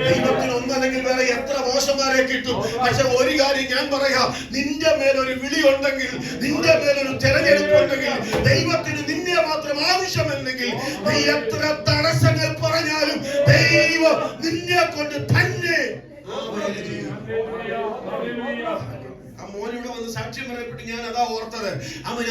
ദൈവത്തിന് ഒന്നല്ലെങ്കിൽ വേറെ എത്ര മോശന്മാരെ കിട്ടും. പക്ഷെ ഒരു കാര്യം ഞാൻ പറയാം, നിന്റെ മേലൊരു വിളി ഉണ്ടെങ്കിൽ, നിന്റെ മേലൊരു തെരഞ്ഞെടുപ്പ് ഉണ്ടെങ്കിൽ, ദൈവത്തിന് നിന്നെ മാത്രം ആവശ്യമെന്നെങ്കിൽ നീ എത്ര തടസ്സങ്ങൾ പറഞ്ഞാലും ദൈവം നിന്നെ കൊണ്ട് തന്നെ ആ വേല ചെയ്യും. ആ മോനിവിടെ വന്ന് സാക്ഷ്യം പറയപ്പെട്ട് ഞാൻ അതാ ഓർത്തത്.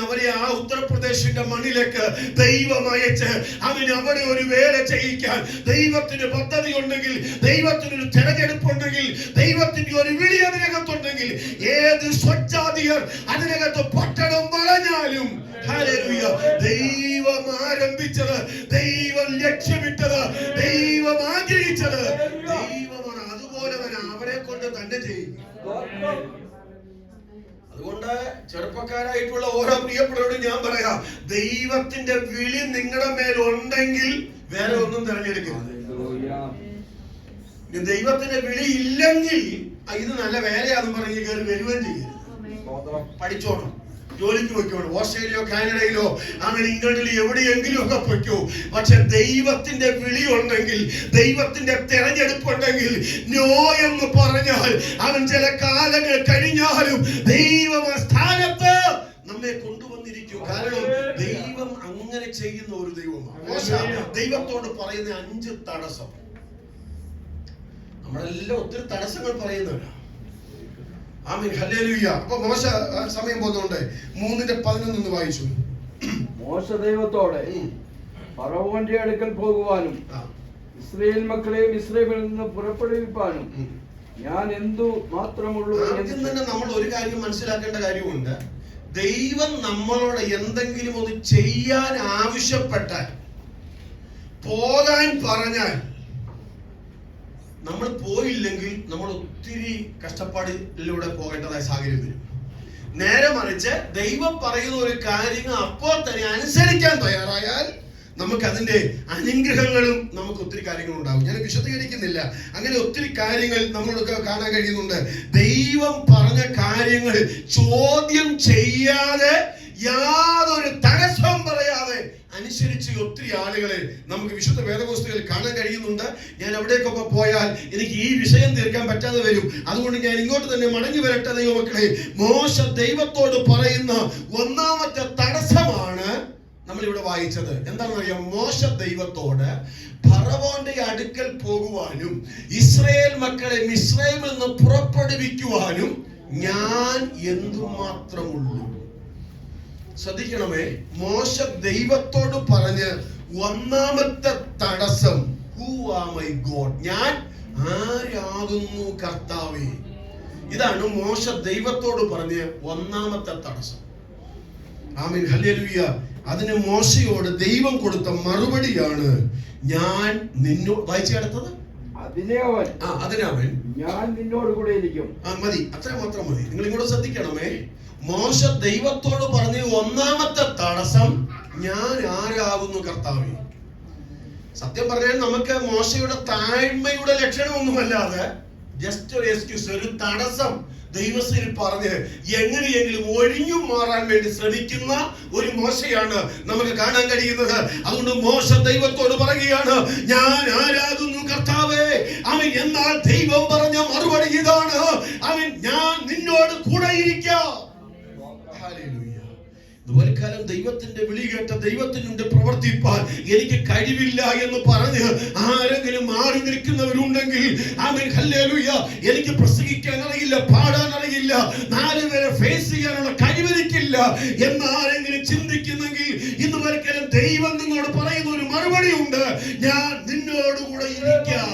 അവരെ ആ ഉത്തർപ്രദേശിന്റെ മണ്ണിലേക്ക് ദൈവം അയച്ച് അവിടെ ഒരു വേല ചെയ്യിക്കാൻ ദൈവത്തിന് പദ്ധതി ഉണ്ടെങ്കിൽ, ദൈവത്തിനൊരു തെരഞ്ഞെടുപ്പുണ്ടെങ്കിൽ, ദൈവത്തിന്റെ ഒരു വിളി അതിനകത്തുണ്ടെങ്കിൽ ഏത് സ്വജാതിയർ അതിനകത്ത് പട്ടണം വളഞ്ഞാലും ഹല്ലേലൂയ, ദൈവം ആരംഭിച്ചത്, ദൈവം ലക്ഷ്യമിട്ടത്, ദൈവം ആഗ്രഹിച്ചത് ദൈവമാണ്. അതുപോലെ തന്നെ അവരെ കൊണ്ട് തന്നെ ചെയ്യും. അതുകൊണ്ട് ചെറുപ്പക്കാരായിട്ടുള്ള ഓരോ പ്രിയപ്പെട്ടവരോടും ഞാൻ പറയാം, ദൈവത്തിന്റെ വിളി നിങ്ങളുടെ മേൽ ഉണ്ടെങ്കിൽ വേറെ ഒന്നും തിരഞ്ഞെടുക്കരുത്. ദൈവത്തിന്റെ വിളി ഇല്ലെങ്കിൽ ഇത് നല്ല വേലയാണെന്ന് പറഞ്ഞ് കയറി വരുകയും ചെയ്യരുത്. പഠിച്ചോണം, ജോലിക്ക് പൊയ്ക്കോളൂ. ഓസ്ട്രേലിയയോ കാനഡയിലോ അങ്ങനെ ഇംഗ്ലണ്ടിലോ എവിടെയെങ്കിലും ഒക്കെ പൊയ്ക്കോ. പക്ഷെ ദൈവത്തിന്റെ വിളി ഉണ്ടെങ്കിൽ, ദൈവത്തിന്റെ തെരഞ്ഞെടുപ്പുണ്ടെങ്കിൽ, നോ എന്ന് പറഞ്ഞാൽ അവൻ ചില കാലങ്ങൾ കഴിഞ്ഞാലും ദൈവം ആ സ്ഥാനത്ത് നമ്മെ കൊണ്ടുവന്നിരിക്കും. കാരണം ദൈവം അങ്ങനെ ചെയ്യുന്ന ഒരു ദൈവമാണ്. മോശ ദൈവത്തോട് പറയുന്ന 5 തടസ്സം. നമ്മളെല്ലാം ഒത്തിരി തടസ്സങ്ങൾ പറയുന്നവരാ. ആമീൻ, ഹല്ലേലൂയ. അപ്പൊ മോശ സമയം പോകുന്നുണ്ട് 3:11 വായിച്ചു. മോശ ദൈവത്തോടെ ഫറവോന്റെ അടുക്കൽ പോകുവാനും ഇസ്രായേൽ മക്കളെയും ഇസ്രായേലിൽ നിന്ന് പുറപ്പെടുവിപ്പാനും ഞാൻ എന്തു മാത്രമുള്ളൂ. ആദ്യം തന്നെ നമ്മൾ ഒരു കാര്യം മനസ്സിലാക്കേണ്ട കാര്യമുണ്ട്. ദൈവം നമ്മളോട് എന്തെങ്കിലും ഒന്ന് ചെയ്യാൻ ആവശ്യപ്പെട്ടാൽ, പോകാൻ പറഞ്ഞാൽ, നമ്മൾ പോയില്ലെങ്കിൽ നമ്മൾ ഒത്തിരി കഷ്ടപ്പാടിലൂടെ പോകേണ്ടതായ സാഹചര്യം വരും. നേരെ മറിച്ച് ദൈവം പറയുന്ന ഒരു കാര്യങ്ങൾ അപ്പോൾ തന്നെ അനുസരിക്കാൻ തയ്യാറായാൽ നമുക്ക് അതിന്റെ അനുഗ്രഹങ്ങളും നമുക്ക് ഒത്തിരി കാര്യങ്ങൾ ഉണ്ടാകും. ഞാൻ വിശദീകരിക്കുന്നില്ല, അങ്ങനെ ഒത്തിരി കാര്യങ്ങൾ നമ്മളൊക്കെ കാണാൻ കഴിയുന്നുണ്ട്. ദൈവം പറഞ്ഞ കാര്യങ്ങൾ ചോദ്യം ചെയ്യാതെ, യാതൊരു തടസ്സവും പറയാതെ അനുസരിച്ച് ഒത്തിരി ആളുകളെ നമുക്ക് വിശുദ്ധ വേദപുസ്തകത്തിൽ കാണാൻ കഴിയുന്നുണ്ട്. ഞാൻ എവിടേക്കൊക്കെ പോയാൽ എനിക്ക് ഈ വിഷയം തീർക്കാൻ പറ്റാതെ വരും. അതുകൊണ്ട് ഞാൻ ഇങ്ങോട്ട് തന്നെ മടങ്ങി വരട്ടെ. ദൈവമക്കളെ, മോശ ദൈവത്തോട് പറയുന്ന 1ാമത്തെ തടസ്സമാണ് നമ്മളിവിടെ വായിച്ചത്. എന്താണെന്നറിയാം? മോശ ദൈവത്തോട് ഫറവോന്റെ അടുക്കൽ പോകുവാനും ഇസ്രായേൽ മക്കളെ മിസ്രയീമിൽ നിന്ന് പുറപ്പെടുവിക്കുവാനും ഞാൻ എന്തുമാത്രമുള്ളൂ. ശ്രദ്ധിക്കണമേ, മോശ ദൈവത്തോട് പറഞ്ഞ് 1ാമത്തെ തടസ്സം, ഹൂ ആം ഐ ഗോഡ്, ഞാൻ ആരാകുന്നു കർത്താവേ. ഇതാണ് മോശ ദൈവത്തോട് പറഞ്ഞ് 1ാമത്തെ തടസ്സം. ആമീൻ, ഹല്ലേലൂയ. അതിന് മോശയോട് ദൈവം കൊടുത്ത മറുപടിയാണ് ഞാൻ നിന്നോട്. വായിച്ചു കിടത്തത് അതിനവൻ ഞാൻ നിന്നോട് കൂടെ ഇരിക്കും. മതി, അത്ര മാത്രം മതി. നിങ്ങൾ ഇങ്ങോട്ട് ശ്രദ്ധിക്കണമേ. മോശ ദൈവത്തോട് പറഞ്ഞ 1ാമത്തെ തടസ്സം, ഞാൻ ആരാകുന്നു കർത്താവേ. സത്യം പറഞ്ഞാൽ നമുക്ക് മോശയുടെ താഴ്മയുടെ ലക്ഷണമൊന്നുമല്ലാതെ ജസ്റ്റ് ഒരു എക്സ്ക്യൂസ്, ഒരു തടസ്സം ദൈവത്തിൽ പറഞ്ഞ് എങ്ങനെയെങ്കിലും ഒഴിഞ്ഞു മാറാൻ വേണ്ടി ശ്രമിക്കുന്ന ഒരു മോശയാണ് നമുക്ക് കാണാൻ കഴിയുന്നത്. അതുകൊണ്ട് മോശ ദൈവത്തോട് പറയുകയാണ്, ഞാൻ ആരാകുന്നു കർത്താവേ. അവൻ എന്നാൽ ദൈവം പറഞ്ഞ മറുപടി ഇതാണ്, അവൻ ഞാൻ നിന്നോട് കൂടെ ഇരിക്കാം. കാലം ദൈവത്തിന്റെ വിളി കേട്ട ദൈവത്തിനുണ്ട് പ്രവർത്തിപ്പാൻ എനിക്ക് കഴിവില്ല എന്ന് പറഞ്ഞ് ആരെങ്കിലും മാറി നിൽക്കുന്നവരുണ്ടെങ്കിൽ ആമേൻ ഹല്ലേലൂയ, എനിക്ക് പ്രസംഗിക്കാൻ അറിയില്ല, പാടാൻ അറിയില്ല, 4 പേരെ ഫേസ് ചെയ്യാനുള്ള കഴിവെനിക്കില്ല എന്നാരെങ്കിലും ചിന്തിക്കുന്നെങ്കിൽ ഇന്ന് വരെക്കാലം ദൈവം നിങ്ങളോട് പറയുന്ന ഒരു മറുപടി ഉണ്ട്, ഞാൻ നിന്നോട് കൂടെ ഇരിക്കാം.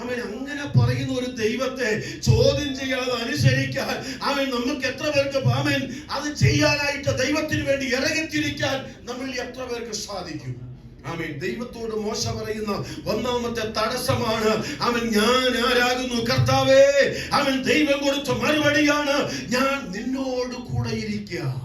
അവൻ അങ്ങനെ പറയുന്ന ഒരു ദൈവത്തെ ചോദ്യം ചെയ്യാതെ അനുസരിക്കാൻ അവൻ നമുക്ക് എത്ര പേർക്ക് അവൻ അത് ചെയ്യാനായിട്ട് ദൈവത്തിന് വേണ്ടി ഇറങ്ങിത്തിരിക്കാൻ നമ്മളിൽ എത്ര പേർക്ക് സാധിക്കും? ആമേൻ. ദൈവത്തോട് മോശ പറയുന്ന ഒന്നാമത്തെ തടസ്സമാണ് അവൻ ഞാൻ ആരാകുന്നു കർത്താവേ. അവൻ ദൈവം കൊടുത്ത മറുപടിയാണ്, ഞാൻ നിന്നോട് കൂടെ ഇരിക്കാം.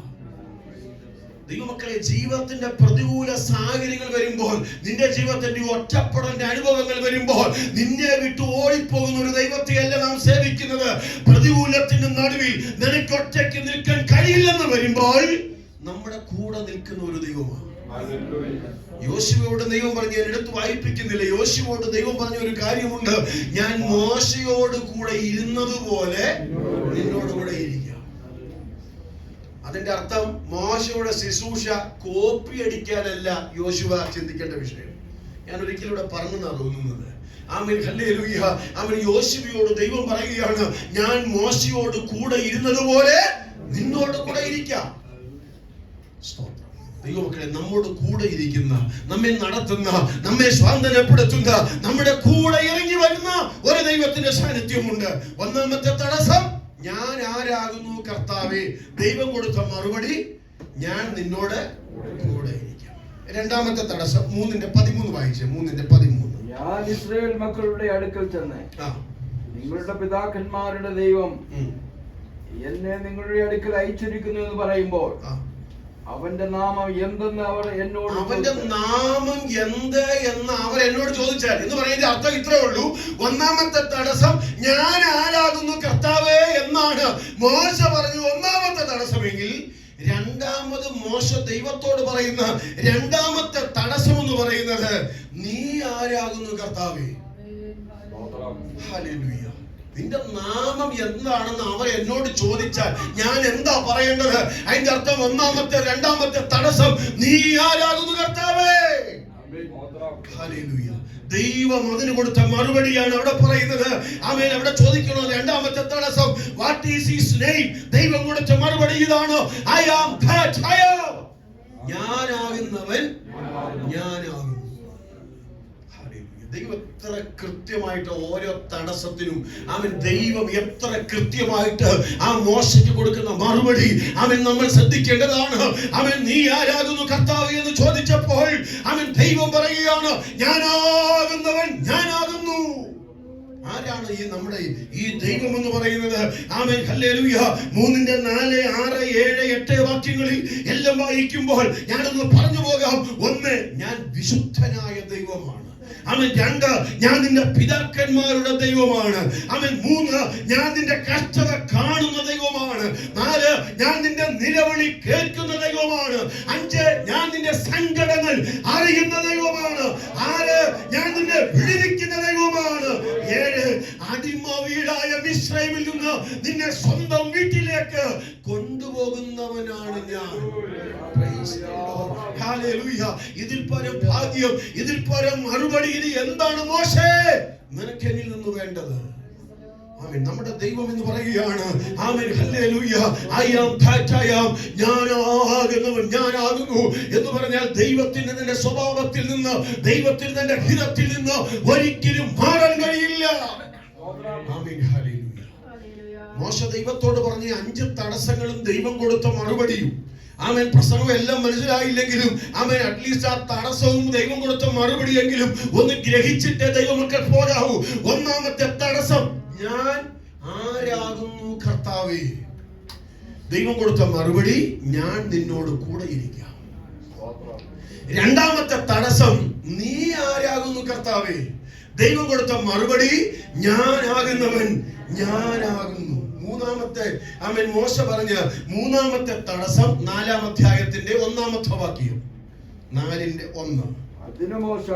ദൈവമക്കളെ, ജീവിതത്തിന്റെ പ്രതികൂല സാഹചര്യങ്ങൾ വരുമ്പോൾ, നിന്റെ ജീവിതത്തിന്റെ ഒറ്റപ്പെടലിന്റെ അനുഭവങ്ങൾ വരുമ്പോൾ നിന്നെ വിട്ട് ഓടിപ്പോകുന്ന ഒരു ദൈവത്തെയല്ല നാം സേവിക്കുന്നത്. പ്രതികൂലത്തിന്റെ നടുവിൽ നിനക്കൊറ്റയ്ക്ക് നിൽക്കാൻ കഴിയില്ലെന്ന് വരുമ്പോൾ നമ്മുടെ കൂടെ നിൽക്കുന്ന ഒരു ദൈവമാണ്. യോശുവയോട് ദൈവം പറഞ്ഞു, ഞാൻ എടുത്ത് വായിപ്പിക്കുന്നില്ല, യോശുവയോട് ദൈവം പറഞ്ഞ ഒരു കാര്യമുണ്ട്, ഞാൻ മോശയോട് കൂടെ ഇരുന്നതുപോലെ നിന്നോട് കൂടെ ഇരിക്കാം. അതിന്റെ അർത്ഥം മോശയുടെ ശുശ്രൂഷ കോപ്പി അടിക്കാനല്ല യോശുവ ചിന്തിക്കേണ്ട വിഷയം. ഞാൻ ഒരിക്കലും ഇവിടെ പറഞ്ഞെന്നാണ് തോന്നുന്നത്. Amen hallelujah. അവൻ യോശുവയോട് ദൈവം പറയുകയാണ്, ഞാൻ മോശയോട് കൂടെ ഇരുന്നതുപോലെ നിന്നോട് കൂടെ ഇരിക്കാം. ദൈവമക്കളെ, നമ്മോട് കൂടെ ഇരിക്കുന്ന, നമ്മെ നടത്തുന്ന, നമ്മെ സ്വാതന്ത്ര്യപ്പെടുത്തുന്ന, നമ്മുടെ കൂടെ ഇറങ്ങി വരുന്ന ഒരു ദൈവത്തിന്റെ സാന്നിധ്യമുണ്ട്. ഒന്നാമത്തെ തടസ്സം, ഞാൻ ആരാകുന്നു കർത്താവേ. ദൈവം കൊടുത്ത മറുപടി, ഞാൻ നിന്നോട് കൂടെ ഇരിക്കാം. രണ്ടാമത്തെ തടസ്സം 3:13 വായിച്ചേ. 3:13. ഞാൻ ഇസ്രായേൽ മക്കളുടെ അടുക്കൽ ചെന്ന് നിങ്ങളുടെ പിതാക്കന്മാരുടെ ദൈവം എന്നെ നിങ്ങളുടെ അടുക്കൽ അയച്ചിരിക്കുന്നു എന്ന് പറയുമ്പോൾ അവന്റെ നാമം എന്തെന്ന് അവർ എന്നോട് ചോദിച്ചാൽ എന്ന് പറയുന്ന അർത്ഥം ഇത്രേ ഉള്ളൂ. ഒന്നാമത്തെ തടസ്സം, ഞാൻ ആരാകുന്നു കർത്താവേ എന്നാണ് മോശ പറഞ്ഞു ഒന്നാമത്തെ തടസ്സമെങ്കിൽ, രണ്ടാമത് മോശ ദൈവത്തോട് പറയുന്ന രണ്ടാമത്തെ തടസ്സം എന്ന് പറയുന്നത്, നീ ആരാകുന്നു കർത്താവേ. ഹല്ലേലൂയ. നിന്റെ നാമം എന്താണെന്ന് അവർ എന്നോട് ചോദിച്ചാൽ ഞാൻ എന്താ പറയേണ്ടത്? അതിന്റെ അർത്ഥം ഒന്നാമത്തെ രണ്ടാമത്തെ തടസ്സം, നീ ആരാകുന്നു കർത്താവേ. ഹല്ലേലൂയ. ദൈവം അതിന് കൊടുത്ത മറുപടിയാണ് അവിടെ പറയുന്നത്. ആമേൻ. അവിടെ ചോദിക്കണോ രണ്ടാമത്തെ തടസ്സം, വാട്ട് ഈസ് ഹിസ് നെയിം? ദൈവം കൊടുത്ത മറുപടി ഇതാണ്, I am that I am. ഞാനാകുന്നവൻ ഞാനാകുന്നു. ദൈവം എത്ര കൃത്യമായിട്ട് ഓരോ തടസ്സത്തിനും ദൈവം എത്ര കൃത്യമായിട്ട് ആ മോശയ്ക്ക് കൊടുക്കുന്ന മറുപടി നമ്മൾ ശ്രദ്ധിക്കേണ്ടതാണ്. നീ ആരാകുന്നു കർത്താവ് എന്ന് ചോദിച്ചപ്പോൾ ദൈവം പറയുകയാണ്, ഞാനാകുന്നവൻ ഞാനാകുന്നു. ആരാണ് നമ്മുടെ ഈ ദൈവം എന്ന് പറയുന്നത്? Amen hallelujah. 3:4, 6, 7, 8 വാക്യങ്ങളിൽ എല്ലാം വായിക്കുമ്പോൾ ഞാനൊന്ന് പറഞ്ഞു പോകാം. 1, ഞാൻ വിശുദ്ധനായ ദൈവമാണ്. 2, ഞാൻ നിന്റെ പിതാക്കന്മാരുടെ ദൈവമാണ്. 3, ഞാൻ നിന്റെ കഷ്ടത കാണുന്ന ദൈവമാണ്. 4, ഞാൻ നിന്റെ നിലവിളി കേൾക്കുന്ന ദൈവമാണ്. 5, ഞാൻ നിന്റെ സങ്കടങ്ങൾ അറിയുന്ന ദൈവമാണ്. 6, ഞാൻ നിന്നെ വിടുവിക്കുന്ന ദൈവമാണ്. 7, അടിമ വീടായ മിസ്രൈമിൽ നിന്ന് നിന്നെ സ്വന്തം വീട്ടിലേക്ക് കൊണ്ടുപോകുന്നവനാണ് ഞാൻ. ഹല്ലേലൂയ. ഇതിൽ പരം ഭാഗ്യം, ഇതിൽ പരം മറുപടി ഇനി എന്താണ് മോശേ നിനക്ക് എന്നിൽ നിന്ന് വേണ്ടത്? ആമേൻ. നമ്മുടെ ദൈവം എന്ന് പറയുകയാണ്, amen hallelujah, I am that I am. ഞാനാകുന്നവൻ ഞാനാകുന്നു എന്ന് പറഞ്ഞാൽ ദൈവത്തിന്റെ തന്റെ സ്വഭാവത്തിൽ നിന്ന്, ദൈവത്തിന്റെ തന്റെ ഹിതത്തിൽ നിന്ന് ഒരിക്കലും മാറാൻ കഴിയില്ല. Amen hallelujah. മോശ ദൈവത്തോട് പറഞ്ഞ 5 തടസ്സങ്ങളും ദൈവം കൊടുത്ത മറുപടിയും, ആമേൻ, പ്രസംഗം എല്ലാം മനസ്സിലായില്ലെങ്കിലും ആമേൻ അറ്റ്ലീസ്റ്റ് ആ തടസ്സവും ദൈവം കൊടുത്ത മറുപടിയെങ്കിലും ഒന്ന് ഗ്രഹിച്ചിട്ടേ ദൈവമക്കൾ പോരാവൂ. ഒന്നാമത്തെ തടസ്സം, ഞാൻ ആരാകുന്നു കർത്താവേ. ദൈവം കൊടുത്ത മറുപടി, ഞാൻ നിന്നോട് കൂടെ ഇരിക്കാം. രണ്ടാമത്തെ തടസ്സം, നീ ആരാകുന്നു കർത്താവേ. ദൈവം കൊടുത്ത മറുപടി, ഞാനാകുന്നവൻ ഞാനാകുന്നു. മൂന്നാമത്തെ മോശ പറഞ്ഞ മൂന്നാമത്തെ തടസ്സം 4-ാം അധ്യായത്തിന്റെ 1-ാമത്തെ വാക്യം. 4:1. അതിന് മോശ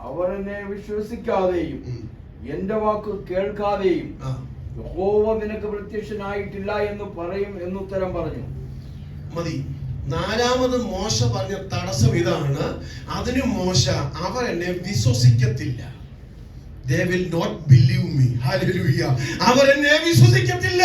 അവർ എന്നെ വിശ്വസിക്കാതെയും എന്റെ വാക്ക് കേൾക്കാതെയും യഹോവ നിനക്ക് പ്രത്യക്ഷനായിട്ടില്ല എന്ന് പറയും എന്നുത്തരം പറഞ്ഞു. മതി. നാലാമത് മോശ പറഞ്ഞ തടസ്സം ഇതാണ്. അതിന് മോശ, അവർ എന്നെ വിശ്വസിക്കത്തില്ല. They will not believe me. Hallelujah. അവർ എന്നെ വിശ്വസിക്കത്തില്ല.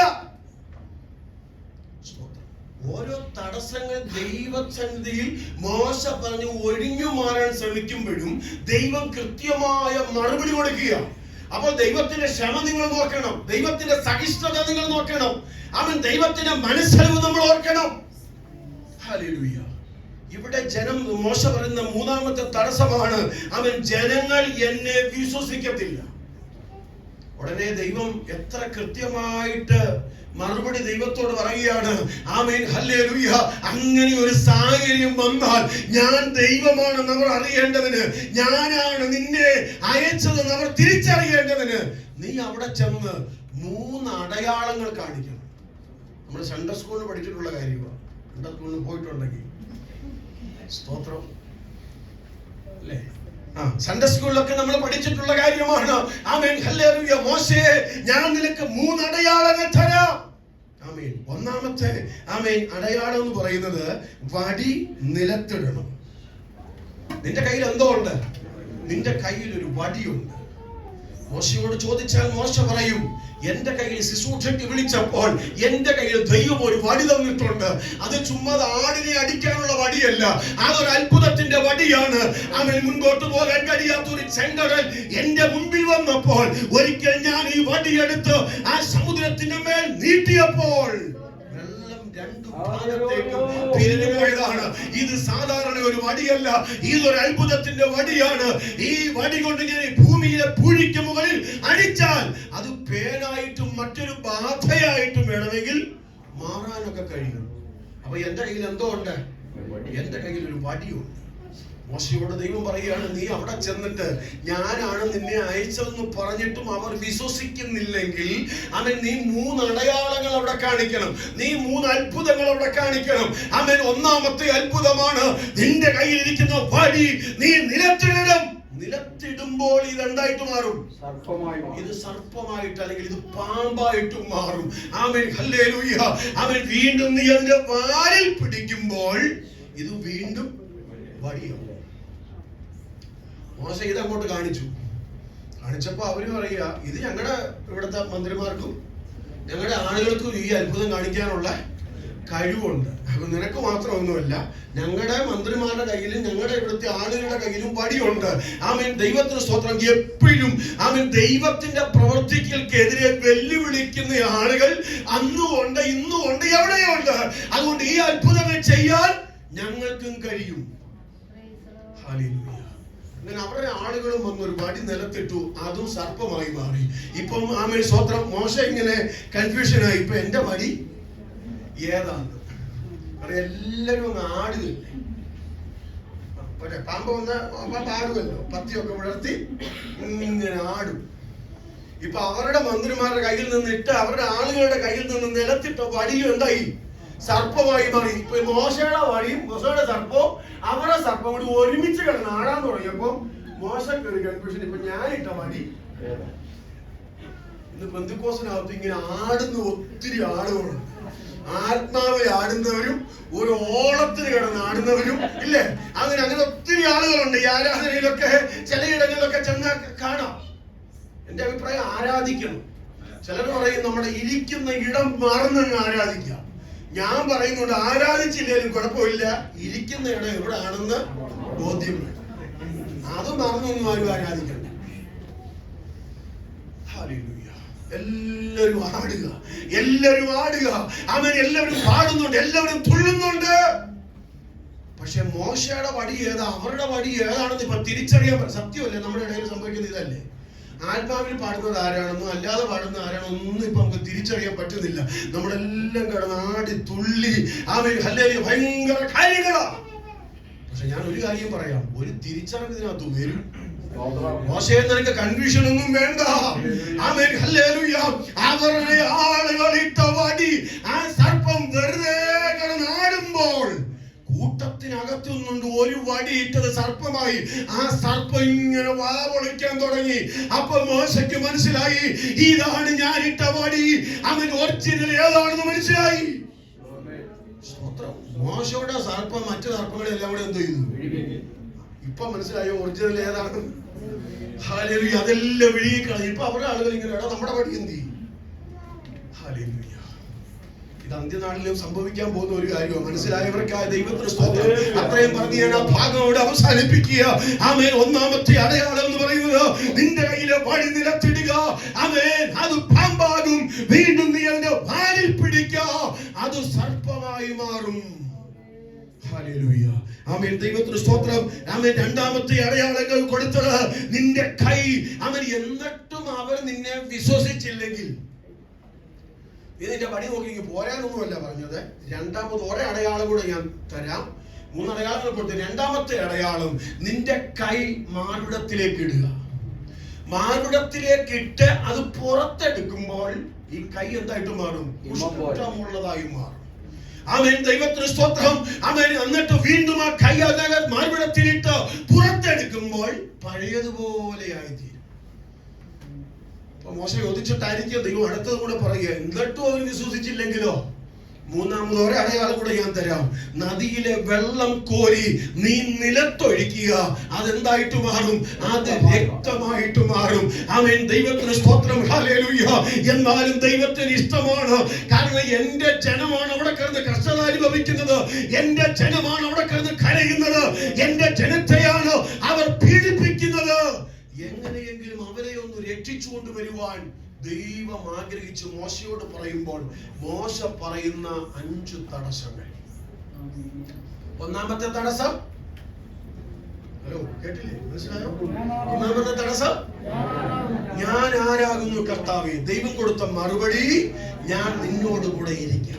ഓരോ തടസ്സങ്ങൾ ദൈവസന്നിധിയിൽ മോശ പറഞ്ഞു ഒഴിഞ്ഞു മാറാൻ ശ്രമിക്കുമ്പോഴും ദൈവം കൃത്യമായ മറുപടി കൊടുക്കുക. അപ്പോൾ ദൈവത്തിന്റെ ക്ഷമ നിങ്ങൾ നോക്കണം, ദൈവത്തിന്റെ സഹിഷ്ണുത നിങ്ങൾ നോക്കണം, അവൻ ദൈവത്തിന്റെ മനസ്സറിവ് നമ്മൾ ഓർക്കണം. ഹല്ലേലൂയ. ഇവിടെ ജനം, മോശ പറയുന്ന മൂന്നാമത്തെ തടസ്സമാണ്, അവൻ ജനങ്ങൾ എന്നെ വിശ്വസിക്കത്തില്ല. ഉടനെ ദൈവം എത്ര കൃത്യമായിട്ട് മറുപടി ദൈവത്തോട് പറയുകയാണ്. Amen, hallelujah. അങ്ങനെ ഒരു സാഹചര്യം വന്നാൽ ഞാൻ ദൈവമാണെന്ന് അവർ അറിയേണ്ടതിന്, ഞാനാണ് നിന്നെ അയച്ചതെന്ന് അവർ തിരിച്ചറിയേണ്ടതിന് നീ അവിടെ ചെന്ന് 3 അടയാളങ്ങൾ കാണിക്കണം. നമ്മൾ സൺഡേ സ്കൂളിൽ പഠിച്ചിട്ടുള്ള കാര്യമാണ്. സൺഡേ സ്കൂളിൽ പോയിട്ടുണ്ടെങ്കിൽ സ്തോത്രം അല്ലേ? സൺഡേ സ്കൂളിലൊക്കെ നമ്മൾ പഠിച്ചിട്ടുള്ള കാര്യമാണ്. ആമേൻ, ഹല്ലേലൂയ. മോശേ, ഞാൻ നിനക്ക് 3 അടയാളങ്ങൾ തരാം. ആമേൻ. ഒന്നാമത്തെ അടയാളം എന്ന് പറയുന്നത് വടി നിലത്തിടണം. നിന്റെ കയ്യിൽ എന്തോ ഉണ്ട്? നിന്റെ കയ്യിൽ ഒരു വടിയുണ്ട്. മോശയോട് ചോദിച്ചാൽ മോശ പറയും, എന്റെ കയ്യിൽ ശുശ്രൂഷയ്ക്ക് വിളിച്ചപ്പോൾ എന്റെ കയ്യിൽ ദൈവം ഒരു വടി തന്നിട്ടുണ്ട്. അത് ചുമ്മാ ആടിനെ അടിക്കാനുള്ള വടിയല്ല, അതൊരു അത്ഭുതത്തിന്റെ വടിയാണ്. അവൻ മുൻപോട്ട് പോകാൻ കഴിയാത്തൊരു ചെങ്കടൽ എന്റെ മുൻപിൽ വന്നപ്പോൾ ഒരിക്കൽ ഞാൻ ഈ വടിയെടുത്ത് ആ സമുദ്രത്തിന്റെ മേൽ നീട്ടിയപ്പോൾ വെള്ളം 2 ഭാഗത്തേക്കും പിരിഞ്ഞു പോയതാണ്. ഇത് സാധാരണ ഒരു വടിയല്ല, ഇതൊരു അത്ഭുതത്തിന്റെ വടിയാണ്. ഈ വടി കൊണ്ട് ഞാൻ ഭൂമിയിലെ പൂഴിക്ക് മുകളിൽ അടിച്ചാൽ അത് പേനായിട്ടും മറ്റൊരു ബാധയായിട്ടും വേണമെങ്കിൽ മാറാനൊക്കെ കഴിയും. അപ്പൊ എന്റെ കയ്യിൽ എന്തോ ഉണ്ട്? എന്റെ കയ്യിൽ ഒരു വടിയുണ്ട്. മോശയോട് ദൈവം പറയുകയാണ്, നീ അവിടെ ചെന്നിട്ട് ഞാനാണ് നിന്നെ അയച്ചതെന്ന് പറഞ്ഞിട്ടും അവർ വിശ്വസിക്കുന്നില്ലെങ്കിൽ അവൻ നീ 3 അടയാളങ്ങൾ അവിടെ കാണിക്കണം, നീ 3 അത്ഭുതങ്ങൾ അവിടെ കാണിക്കണം. അവൻ ഒന്നാമത്തെ അത്ഭുതമാണ്, നിന്റെ കയ്യിൽ ഇരിക്കുന്ന വടി നീ നിലത്തിടണം. നിലത്തിടുമ്പോൾ ഇത് എന്തായിട്ട് മാറും? ഇത് സർപ്പമായിട്ട്, അല്ലെങ്കിൽ ഇത് പാമ്പായിട്ടും മാറും. ആമേൻ, ഹല്ലേലൂയ. അവൻ വീണ്ടും നീ അതിന്റെ വാലിൽ പിടിക്കുമ്പോൾ ഇത് വീണ്ടും വടിയാവും. മോശ ഇത് അങ്ങോട്ട് കാണിച്ചപ്പോ അവര് പറയുക, ഇത് ഞങ്ങളുടെ ഇവിടുത്തെ മന്ത്രിമാർക്കും ഞങ്ങളുടെ ആളുകൾക്കും ഈ അത്ഭുതം കാണിക്കാനുള്ള കഴിവുണ്ട്. അപ്പൊ നിനക്ക് മാത്രമൊന്നുമല്ല, ഞങ്ങളുടെ മന്ത്രിമാരുടെ കയ്യിലും ഞങ്ങളുടെ ഇവിടുത്തെ ആളുകളുടെ കയ്യിലും വടിയുണ്ട്. ആമേൻ, ദൈവത്തിന് സ്തോത്രം. എപ്പോഴും ആമേൻ ദൈവത്തിന്റെ പ്രവർത്തികൾക്കെതിരെ വെല്ലുവിളിക്കുന്ന ആളുകൾ അന്നും ഉണ്ട്, ഇന്നും ഉണ്ട്, എവിടെയുണ്ട്. അതുകൊണ്ട് ഈ അത്ഭുതങ്ങൾ ചെയ്യാൻ ഞങ്ങൾക്കും കഴിയും. ഹല്ലേലൂയ. അങ്ങനെ അവരുടെ ആളുകളും വന്നൊരു വടി നിലത്തിട്ടു, അതും സർപ്പമായി മാറി. ഇപ്പം ആമേൻ സ്തോത്രം. മോശ ഇങ്ങനെ കൺഫ്യൂഷനായി, ഇപ്പൊ എന്റെ വടി ഏതാണ്? എല്ലാരും അങ്ങ് ആടുകയില്ലേ? പാമ്പ് വന്ന ആടുമല്ലോ, പത്തിയൊക്കെ വിടർത്തി ഇങ്ങനെ ആടും. ഇപ്പൊ അവരുടെ മന്ത്രിമാരുടെ കയ്യിൽ നിന്നിട്ട് അവരുടെ ആളുകളുടെ കയ്യിൽ നിന്ന് നിലത്തിട്ട വടിയും എന്തായി? സർപ്പമായി മാറി. ഇപ്പൊ മോശയുടെ വടിയും മോശയുടെ സർപ്പവും അവരുടെ സർപ്പം കൂടി ഒരുമിച്ച് കിടന്ന് ആടാൻ തുടങ്ങിയപ്പോ മോശക്ക് ഒരു കൺഫ്യൂഷൻ, ഇപ്പൊ ഞാനിട്ട വടി. ഇന്ന് പെന്തക്കോസ്തിനകത്ത് ഇങ്ങനെ ആടുന്ന ഒത്തിരി ആളുകളുണ്ട്. ആത്മാവിൽ ആടുന്നവരും ഒരു ഓളത്തിന് കിടന്ന് ആടുന്നവരും ഇല്ലേ? അങ്ങനെ ഒത്തിരി ആളുകളുണ്ട്. ഈ ആരാധനയിലൊക്കെ ചിലയിടങ്ങളിലൊക്കെ ചെന്നാൽ കാണാം. എന്റെ അഭിപ്രായം, ആരാധിക്കണം. ചിലർ പറയും നമ്മുടെ ഇരിക്കുന്ന ഇടം മാറുന്നങ്ങ് ആരാധിക്കാം. ഞാൻ പറയുന്നുണ്ട്, ആരാധിച്ചില്ലേലും കുഴപ്പമില്ല, ഇരിക്കുന്ന ഇടം എവിടെയാണെന്ന് ബോധ്യം വേണം. അത് മറന്നൊന്നും ആരും ആരാധിക്കണ്ട. ഹല്ലേലൂയ. എല്ലാവരും ആടുക, എല്ലാവരും ആടുക. അവൻ എല്ലാവരും പാടുന്നുണ്ട്, എല്ലാവരും തുള്ളുന്നുണ്ട്. പക്ഷെ മോശയുടെ വടി ഏതാ, അവരുടെ വടി ഏതാണെന്ന് ഇപ്പൊ തിരിച്ചറിയാൻ സത്യമല്ലേ? നമ്മുടെ ഇടയിൽ സംഭവിക്കുന്ന ഇതല്ലേ? ആത്മാവിൽ പാടുന്നത് ആരാണെന്നോ അല്ലാതെ പാടുന്ന ആരാണോ ഒന്നും ഇപ്പൊ നമുക്ക് തിരിച്ചറിയാൻ പറ്റുന്നില്ല. നമ്മളെല്ലാം കിടന്ന് ആടി തുള്ളി ആമേൻ ഹല്ലേലൂയ ഭയങ്കര കാര്യങ്ങളാ. പക്ഷെ ഞാൻ ഒരു കാര്യം പറയാം, ഒരു തിരിച്ചറിവ് ഇതിനകത്ത് വരും. മോശേ, നിനക്ക് കൺഫ്യൂഷൻ ഒന്നും വേണ്ട. Amen hallelujah. അവരുടെ ആളുകൾ ഇട്ട വടി ആ സർപ്പം വെറുതെ കിടന്നാടുമ്പോൾ കൂട്ടത്തിനകത്തു നിന്നുണ്ട് ഒരു വടി വടിയിട്ടത് സർപ്പമായി. ആ സർപ്പം ഇങ്ങനെ വാ പൊളിക്കാൻ തുടങ്ങി. അപ്പൊ മോശയ്ക്ക് മനസ്സിലായി, ഇതാണ് ഞാൻ ഇട്ട വടി. അവൻ ഒറിജിനൽ ഏതാണെന്ന് മനസ്സിലായി. മോശയുടെ സർപ്പം മറ്റു സർപ്പങ്ങളെല്ലാം കൂടെ എന്ത് ചെയ്തു? ഇപ്പൊ മനസ്സിലായോ ഒറിജിനൽ ഏതാണ്? ഹല്ലേലൂയ. അതെല്ലാം വിഴുകിക്കളഞ്ഞു. ഇപ്പൊ അവരുടെ ആളുകൾ ഇങ്ങനെ, നമ്മുടെ വടി എന്ത് ചെയ്യും? ഹല്ലേലൂയ. ഇത് അന്ത്യനാളിലും സംഭവിക്കാൻ പോകുന്ന ഒരു കാര്യമാണ്. മനസ്സിലായവർക്കായ ദൈവത്തിന് സ്തോത്രം. അത്രയും പറഞ്ഞ് ഞാൻ ആ ഭാഗം അവിടെ അവസാനിപ്പിക്കുക. ആമേൻ. ഒന്നാമത്തെ അടയാളം എന്ന് പറയുന്നത് നിന്റെ കയ്യിലെ വടി നിലത്തിടുക. ആമേൻ. അത് പാമ്പാകും. വീണ്ടും നീ അതിന്റെ വാലിൽ പിടിക്കുക. അത് സർപ്പമായി മാറും. ഹല്ലേലൂയ. ആമേൻ. ദൈവത്തിന് സ്തോത്രം. ആമേൻ. രണ്ടാമത്തെ അടയാളങ്ങൾ കൊടുത്തത് നിന്റെ കൈ. ആമേൻ. എന്നിട്ടും അവർ നിന്നെ വിശ്വസിച്ചില്ലെങ്കിൽ, ഇതിന്റെ പണി നോക്കി പോരാനൊന്നുമല്ല പറഞ്ഞത്. രണ്ടാമത് ഒരേ അടയാളം കൂടെ ഞാൻ തരാം. 3 അടയാളങ്ങൾ കൊടുത്തു. രണ്ടാമത്തെ അടയാളം നിന്റെ കൈ മാർവിടത്തിലേക്ക് ഇടുക. മാർവിടത്തിലേക്ക് ഇട്ട് അത് പുറത്തെടുക്കുമ്പോൾ ഈ കൈ എന്തായിട്ട് മാറും? കുഷ്ഠമുള്ളതായി മാറും. ആമേൻ. ദൈവത്തിന് സ്തോത്രം. ആമേൻ. എന്നിട്ട് വീണ്ടും ആ കൈ അതിനകത്ത് മാർവിടത്തിലിട്ട് പുറത്തെടുക്കുമ്പോൾ പഴയതുപോലെയായി തീരും. മോശ ചോദിച്ചിട്ടായിരിക്കും ദൈവം അടുത്തത് കൂടെ പറയുക. എന്നിട്ടും അവർ വിശ്വസിച്ചില്ലെങ്കിലോ, മൂന്നാമത് ഒരടയാളം കൂടെ ഞാൻ തരാം. നദിയിലെ വെള്ളം കോരി നീ നിലത്തൊഴിക്കുക. അതെന്തായിട്ട് മാറും? അത് രക്തമായിട്ട് മാറും. ആമേൻ. ദൈവത്തിന് സ്തോത്രം. ഹല്ലേലൂയ. എന്നാലും ദൈവത്തിന് ഇഷ്ടമാണ്. കാരണം എന്റെ ജനമാണ് അവിടെ കിടന്ന് കഷ്ടത അനുഭവിക്കുന്നത്. എന്റെ ജനമാണ് അവിടെ കിടന്ന് കരയുന്നത്. എന്റെ ജനത്തെയാണ് അവർ പീഡിപ്പിക്കുന്നത്. എങ്ങനെയെങ്കിലും അവരെ ഒന്ന് രക്ഷിച്ചു കൊണ്ടുവരുവാൻ ദൈവം ആഗ്രഹിച്ച് മോശയോട് പറയുമ്പോൾ മോശ പറയുന്ന 5 തടസ്സങ്ങൾ. ഒന്നാമത്തെ തടസ്സം, ഹലോ കേട്ടില്ലേ? മനസ്സിലായോ? ഒന്നാമത്തെ തടസ്സം, ഞാൻ ആരാകുന്നു കർത്താവേ. ദൈവം കൊടുത്ത മറുപടി, ഞാൻ നിന്നോട് കൂടെ ഇരിക്കാം.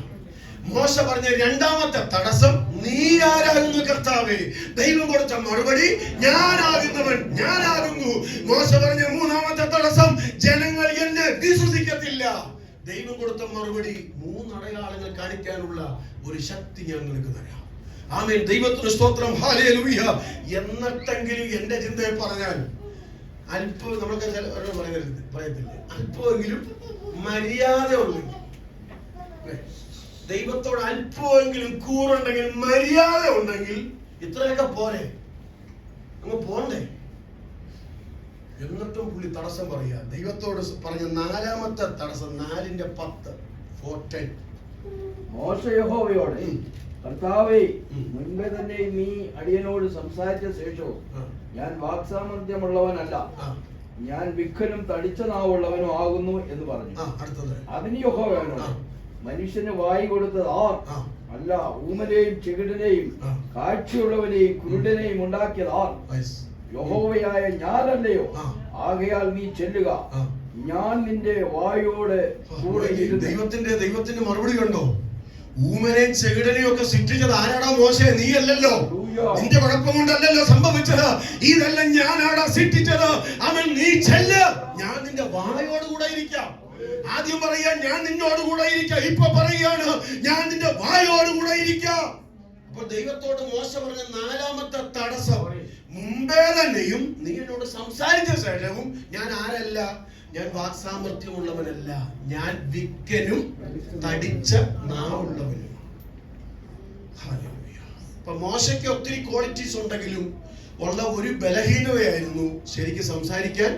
മോശ പറഞ്ഞ രണ്ടാമത്തെ തടസ്സം, നീ ആരാകുന്നു കർത്താവേ. ദൈവം കൊടുത്ത മറുപടി, ഞാനാകുന്നവൻ ഞാനാകുന്നു. മോശ പറഞ്ഞ മൂന്നാമത്തെ തടസ്സം, ജനങ്ങൾ എന്നെ വിശ്വസിക്കത്തില്ല. ദൈവം കൊടുത്ത മറുപടി, 3 അടയാളങ്ങൾ കാണിക്കാനുള്ള ഒരു ശക്തി ഞാൻ നിനക്ക് തരാം. ആമേൻ. ദൈവത്തിന് സ്തോത്രം. ഹല്ലേലൂയ. എന്നിട്ടെങ്കിലും എന്റെ ചിന്തയെ പറഞ്ഞാൽ അല്പം, നമ്മളൊക്കെ പറയത്തില്ലേ, അല്പമെങ്കിലും മര്യാദ ഉണ്ടെങ്കിൽ, ദൈവത്തോട് അല്പമെങ്കിലും കൂറുണ്ടെങ്കിൽ, മര്യാദ ഉണ്ടെങ്കിൽ ഇത്രയൊക്കെ പോരെ, അങ്ങ് പോണ്ടേ? എന്നിട്ടും പുള്ളി തടസ്സം പറയുക. ദൈവത്തോട് പറഞ്ഞ 4ാമത്തെ തടസ്സം, 4:10, 4:10. മോശ യഹോവയോട്, കർത്താവേ, മുൻപേ തന്നെ നീ അടിയനോട് സംസാരിച്ച ശേഷവും ഞാൻ വാക്സാമർത്ഥ്യമുള്ളവനല്ല, ഞാൻ വിക്കനും തടിച്ച നാവുള്ളവനും ആകുന്നു എന്ന് പറഞ്ഞു. അതിന് യഹോവയോട്, മനുഷ്യന് വായി കൊടുത്തത് ആർ? അല്ല, ഊമനെയും ചെകിടനെയും കാഴ്ചയുള്ളവനെയും കുരുടനെയും ഉണ്ടാക്കിയത് ആർ? യഹോവയായ ഞാനല്ലയോ? ആകയാൽ നീ ചെല്ലുക, ഞാൻ നിന്റെ വായോട് കൂടെ. ദൈവത്തിന്റെ മറുപടി കണ്ടോ? ഊമനെയും ചെകിടനെയും ഒക്കെ സൃഷ്ടിച്ചത് ആരാടാ? മോശേ, നീ അല്ലല്ലോ. നിന്റെ കുഴപ്പം കൊണ്ടല്ലല്ലോ സംഭവിച്ചത്. ഇതെല്ലാം ഞാനാടാ സൃഷ്ടിച്ചത്. അവൻ, നീ ചെല്ല്, ഞാൻ നിന്റെ വായോട് കൂടെ ഇരിക്കാം. ആദ്യം പറയാ ഞാൻ നിന്നോട് കൂടെ ഇരിക്കാം. ഇപ്പൊ പറയാണ് ഞാൻ നിന്റെ വായോട് കൂടെ ഇരിക്കാം. അപ്പൊ ദൈവത്തോട് മോശ പറഞ്ഞ 4ാമത്തെ തടസ്സം, മുമ്പേ തന്നെയും നീ എന്നോട് സംസാരിച്ച ശേഷവും ഞാൻ ആരല്ല? ഞാൻ വാക്സാമർത്ഥ്യമുള്ളവനല്ല, ഞാൻ വിക്കനും തടിച്ച നാവുള്ളവനും. അപ്പൊ മോശയ്ക്ക് ഒത്തിരി ക്വാളിറ്റീസ് ഉണ്ടെങ്കിലും ഉള്ള ഒരു ബലഹീനതയായിരുന്നു ശരിക്കും സംസാരിക്കാൻ.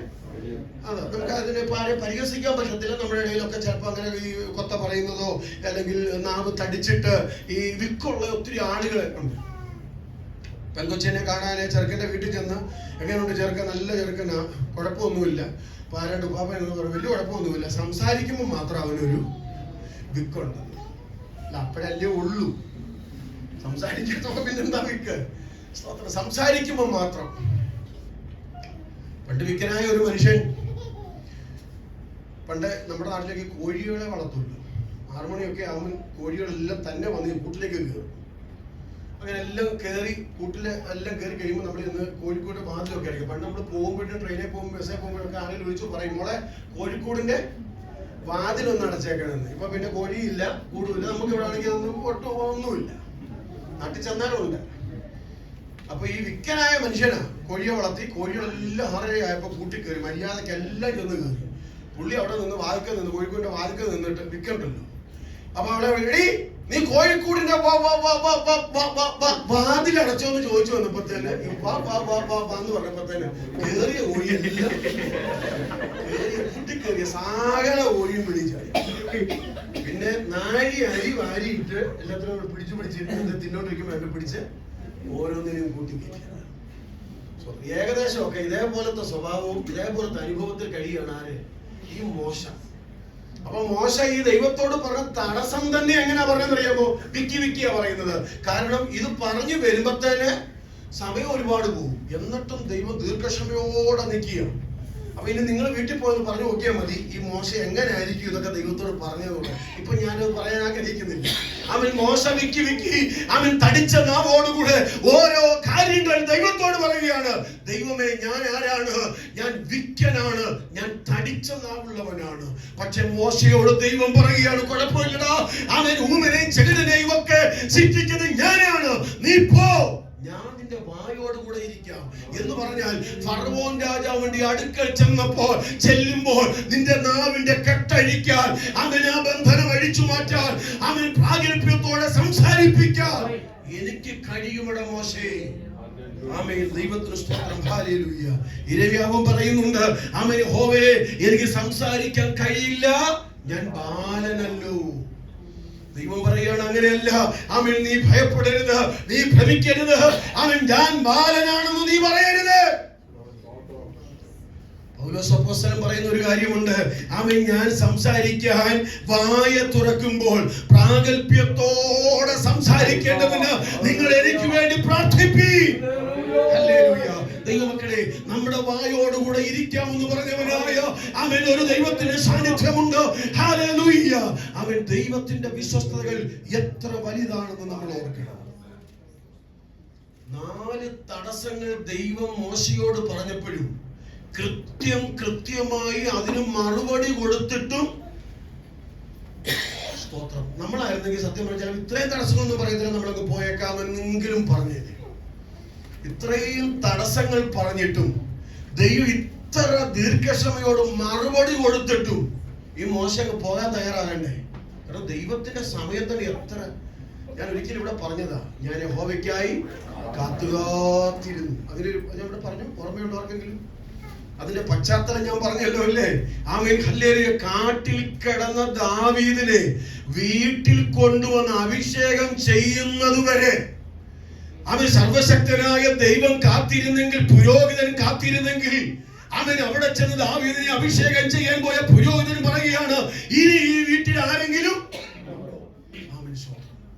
അതെ, നമുക്ക് അതിനെ പരിഹസിക്കാൻ പറ്റത്തില്ല. നമ്മുടെ ഇടയിലൊക്കെ ചിലപ്പോൾ അങ്ങനെ ഈ കൊത്ത പറയുന്നതോ അല്ലെങ്കിൽ നാവ് തടിച്ചിട്ട് ഈ വിക്കുള്ള ഒത്തിരി ആളുകൾ ഉണ്ട്. പെങ്കൊച്ചിനെ കാണാൻ ചെറുക്കൻ്റെ വീട്ടിൽ ചെന്ന്, എങ്ങനെയുണ്ട് ചെറുക്കൻ? നല്ല ചെറുക്കനാ, കുഴപ്പമൊന്നുമില്ല, പാരണ്ട് പാപ്പ എന്ന് പറയും, വലിയ കുഴപ്പമൊന്നുമില്ല. സംസാരിക്കുമ്പോൾ മാത്രം അവനൊരു വിക്കുണ്ട്. അല്ല, അപ്പോഴല്ലേ ഉള്ളൂ. സംസാരിക്കാത്തപ്പോൾ പിന്നെന്താ വിക്ക്? സംസാരിക്കുമ്പോൾ മാത്രം. പണ്ട് വിക്കനായ ഒരു മനുഷ്യൻ, പണ്ട് നമ്മുടെ നാട്ടിലേക്ക് കോഴികളെ വളർത്തുള്ളൂ. 6 മണിയൊക്കെ ആകുമ്പോൾ കോഴികളെല്ലാം തന്നെ വന്ന് കൂട്ടിലേക്ക് കയറും. അങ്ങനെ എല്ലാം കയറി, കൂട്ടിൽ എല്ലാം കയറി കഴിയുമ്പോൾ നമ്മൾ ഇന്ന് കോഴിക്കോട് വാതിലൊക്കെ ആയിരിക്കും. പണ്ട് നമ്മൾ പോകുമ്പോഴും ട്രെയിനിൽ പോകുമ്പോൾ ബസ്സിൽ പോകുമ്പോഴൊക്കെ ആരെങ്കിലും വിളിച്ചു പറയും, മോളെ കോഴിക്കോടിന്റെ വാതിലൊന്നും അടച്ചേക്കണമെന്ന്. ഇപ്പൊ പിന്നെ കോഴിയില്ല, കൂടുമില്ല. നമുക്ക് ഇവിടെ ആണെങ്കിൽ ഒന്നും ഒന്നുമില്ല. നാട്ടിൽ ചെന്നാലും ഉണ്ട്. അപ്പൊ ഈ വിക്കനായ മനുഷ്യനാ കോഴിയെ വളർത്തി, കോഴികളെല്ലാം 6:30 ആയപ്പോ കൂട്ടിക്കയറി, മര്യാദക്ക് എല്ലാം ചെന്ന് കയറി. പുള്ളി അവിടെ നിന്ന് വാതിക്കൽ നിന്ന്, കോഴിക്കൂടിന്റെ വാതിക്കൽ നിന്നിട്ട് വിക്കണ്ടല്ലോ. അപ്പൊ അവിടെ എടി നീ കോഴിക്കൂടിന്റെ വാതിലടച്ചോന്ന് ചോദിച്ചു വന്നപ്പോഴത്തേന് എന്ന് പറഞ്ഞപ്പോഴത്തേന് കേറിയ കോഴിയെല്ലാം കൂട്ടിക്കേറിയ സകല കോഴിയും പിടിച്ചായി. പിന്നെ നാഴി അരി വാരിയിട്ട് എല്ലാത്തിനും പിടിച്ചിട്ട് തിന്നോണ്ടിരിക്കുമ്പോ എന്നെ പിടിച്ച് ഓരോന്നിനെയും കൂട്ടിക്കയറ്റി. ഏകദേശമൊക്കെ ഇതേപോലത്തെ സ്വഭാവവും ഇതേപോലത്തെ അനുഭവത്തിൽ കഴിയാണ് ആര്? ഈ മോശ. അപ്പൊ മോശ ഈ ദൈവത്തോട് പറഞ്ഞ തടസ്സം തന്നെ എങ്ങനെയാ പറഞ്ഞറിയാമോ? വിക്കിയാ പറയുന്നത്. കാരണം ഇത് പറഞ്ഞു വരുമ്പത്തേന് സമയം ഒരുപാട് പോകും. എന്നിട്ടും ദൈവം ദീർഘക്ഷമയോടെ നിൽക്കുക. അപ്പൊ ഇനി നിങ്ങൾ വീട്ടിൽ പോയെന്ന് പറഞ്ഞു നോക്കിയാൽ മതി ഈ മോശ എങ്ങനെ ആയിരിക്കും ഇതൊക്കെ ദൈവത്തോട് പറഞ്ഞതുകൊണ്ട്. ഇപ്പൊ ഞാനത് പറയാൻ ആഗ്രഹിക്കുന്നില്ല. അവൻ മോശ വിക്കി അവൻ തടിച്ച നാവോടുകൂടെ ഓരോ കാര്യങ്ങൾ ദൈവത്തോട് പറയുകയാണ്. ദൈവമേ, ഞാൻ ആരാണ്? ഞാൻ വിക്കനാണ്, ഞാൻ തടിച്ച നാവുള്ളവനാണ്. പക്ഷെ മോശയോട് ദൈവം പറയുകയാണ്, കുഴപ്പമില്ലടാ, അവൻ ഊമനെയും ചെകിടനെയും ഒക്കെ സൃഷ്ടിച്ചത് ഞാനാണ്, നീ പോ, ഞാൻ നിന്റെ വായോടുകൂടെ ഇരിക്കാം എന്ന് പറഞ്ഞാൽ ഫറവോൻ രാജാവിന്റെ അടുക്കൽ ചെല്ലുമ്പോൾ നിന്റെ നാവിന്റെ കെട്ടഴിക്കാൻ, അവൻ ആ ബന്ധനം അഴിച്ചു മാറ്റാൻ, അവൻ പ്രാഗൽഭ്യത്തോടെ സംസാരിപ്പിക്കാൻ എനിക്ക് കഴിയുമട മോശേ. ആമേൻ. ദൈവത്തിന് സ്തോത്രം. ഹല്ലേലൂയ. ഇരവ്യാവും പറയുന്നുണ്ട്, ആമേൻ, യഹോവേ, എനിക്ക് സംസാരിക്കാൻ കഴിയില്ല, ഞാൻ ബാലനല്ലോ. ദൈവം പറയുകയാണ്, അങ്ങനെയല്ല, അവൻ നീ ഭയപ്പെടരുത്, നീ ഭ്രമിക്കരുത്, അവൻ ഞാൻ ബാലനാണെന്ന് നീ പറയരുത്. പൗലോസ് അപ്പോസ്തലൻ പറയുന്ന ഒരു കാര്യമുണ്ട്, അവൻ ഞാൻ സംസാരിക്കാൻ വായ തുറക്കുമ്പോൾ പ്രാഗൽഭ്യത്തോടെ സംസാരിക്കേണ്ടതിന് നിങ്ങൾ എനിക്ക് വേണ്ടി പ്രാർത്ഥിപ്പീൻ. ഹല്ലേലൂയ. ദൈവമക്കളെ, നമ്മുടെ വായോടുകൂടെ ഇരിക്കാമെന്ന് പറഞ്ഞവനായ അവൻ ഒരു ദൈവത്തിന്റെ സാന്നിധ്യമുണ്ട്. ഹല്ലേലൂയ. അവൻ ദൈവത്തിന്റെ വിശ്വസ്തതകൾ എത്ര വലുതാണെന്ന് നമ്മൾ ഓർക്കണം. 4 തടസ്സങ്ങൾ ദൈവം മോശയോട് പറഞ്ഞപ്പോഴും കൃത്യമായി അതിന് മറുപടി കൊടുത്തിട്ടും സ്തോത്രം. നമ്മളായിരുന്നെങ്കിൽ സത്യം പറഞ്ഞാൽ ഇത്രയും തടസ്സങ്ങളൊന്നും പറയത്തില്ല, നമ്മളൊക്കെ പോയേക്കാമെന്നെങ്കിലും പറഞ്ഞേനെ. ഇത്രയും തടസ്സങ്ങൾ പറഞ്ഞിട്ടും ദൈവം ഇത്ര ദീർഘക്ഷമയോട് മറുപടി കൊടുത്തിട്ടും ഈ മോശം പോകാൻ തയ്യാറാകണ്ടേ? കാരണം ദൈവത്തിന്റെ സമയത്തിന് എത്ര, ഞാൻ ഒരിക്കലും ഇവിടെ പറഞ്ഞതാ, ഞാൻ യഹോവയ്ക്കായി കാത്തുകാത്തിരുന്നു. അതിനൊരു ഞാൻ ഇവിടെ പറഞ്ഞു, ഓർമ്മയുണ്ടോ ആർക്കെങ്കിലും? അതിന്റെ പശ്ചാത്തലം ഞാൻ പറഞ്ഞല്ലോ അല്ലേ? ആമേൻ. ഹല്ലേലൂയ. കാട്ടിൽ കിടന്ന ദാവീദിനെ വീട്ടിൽ കൊണ്ടുവന്ന് അഭിഷേകം ചെയ്യുന്നത് വരെ അവൻ സർവശക്തനായ ദൈവം കാത്തിരുന്നെങ്കിൽ, പുരോഹിതൻ കാത്തിരുന്നെങ്കിൽ, അവൻ അവിടെ ചെന്ന് ദാവീദിനെ അഭിഷേകം ചെയ്യാൻ പോയ പുരോഹിതൻ പറയുകയാണ്, ഇനി ഈ വീട്ടിൽ ആരെങ്കിലും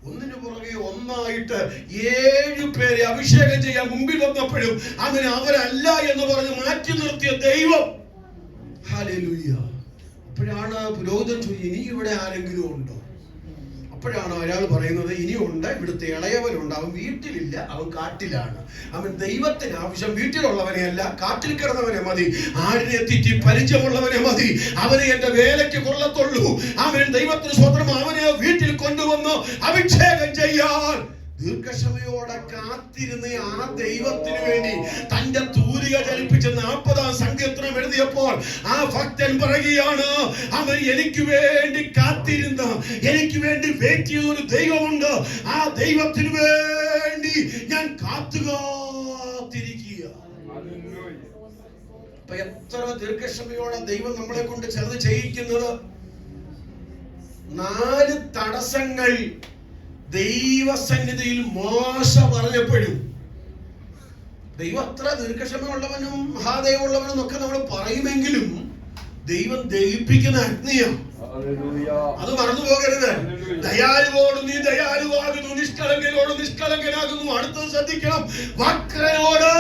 ഒന്നിനു പുറകെ ഒന്നായിട്ട് 7 പേരെ അഭിഷേകം ചെയ്യാൻ മുമ്പിൽ വന്നപ്പോഴും അവരല്ല എന്ന് പറഞ്ഞ് മാറ്റി നിർത്തിയ ദൈവം. ഹല്ലേലൂയ. അപ്പോഴാണ് പുരോഹിതൻ ചോദിച്ചത്, ഇനി ഇവിടെ ആരെങ്കിലും ഉണ്ടോ? അപ്പോഴാണ് അയാൾ പറയുന്നത്, ഇനിയുണ്ട്, ഇവിടുത്തെ ഇളയവനുണ്ട്, അവൻ വീട്ടിലില്ല, അവൻ കാട്ടിലാണ്. അവൻ ദൈവത്തിന് ആവശ്യം വീട്ടിലുള്ളവനെ അല്ല, കാട്ടിൽ കിടന്നവനെ മതി, ആടിനെ തെറ്റി പരിചയമുള്ളവനെ മതി, അവനെ എന്റെ വേലയ്ക്ക് കൊള്ളത്തുള്ളൂ. അവൻ ദൈവത്തിന് സ്വന്തം, അവനെ വീട്ടിൽ കൊണ്ടുവന്ന് അഭിഷേകം ചെയ്യാൻ ദീർഘക്ഷമയോടെ കാത്തിരുന്ന ആ ദൈവത്തിന് വേണ്ടി തന്റെ തൂലിക ചലിപ്പിച്ച് 40-ാം സങ്കീർത്തനം എഴുതിയപ്പോൾ ആ ഭക്തൻ പറയുകയാണ്, അവൻ എനിക്ക് വേണ്ടി കാത്തിരുന്ന, എനിക്ക് വേണ്ടി വെയിറ്റ് ചെയ്ത ഒരു ദൈവമുണ്ട്, ആ ദൈവത്തിന് വേണ്ടി ഞാൻ കാത്തിരിക്കുക. അപ്പൊ എത്ര ദീർഘക്ഷമയോടെ ദൈവം നമ്മളെ കൊണ്ട് ചിലത് ചെയ്യിക്കുന്നത്. 4 തടസ്സങ്ങൾ ദൈവസന്നിധിയിൽ മോശ പറഞ്ഞപ്പോഴും, ദൈവം അത്ര ദീർഘക്ഷമയുള്ളവനും മഹാദൈവമുള്ളവനും ഒക്കെ നമ്മൾ പറയുമെങ്കിലും ദൈവം ദഹിപ്പിക്കുന്ന അഗ്നിയാണ്. അത് മറന്നു പോകരുത്. ദയാലുവോട് നീ ദയാലുവാകുന്നു, നിഷ്കളങ്കനോട് നിഷ്കളങ്കനാകുന്നു. അടുത്തത് ശ്രദ്ധിക്കണം, വക്രനോട്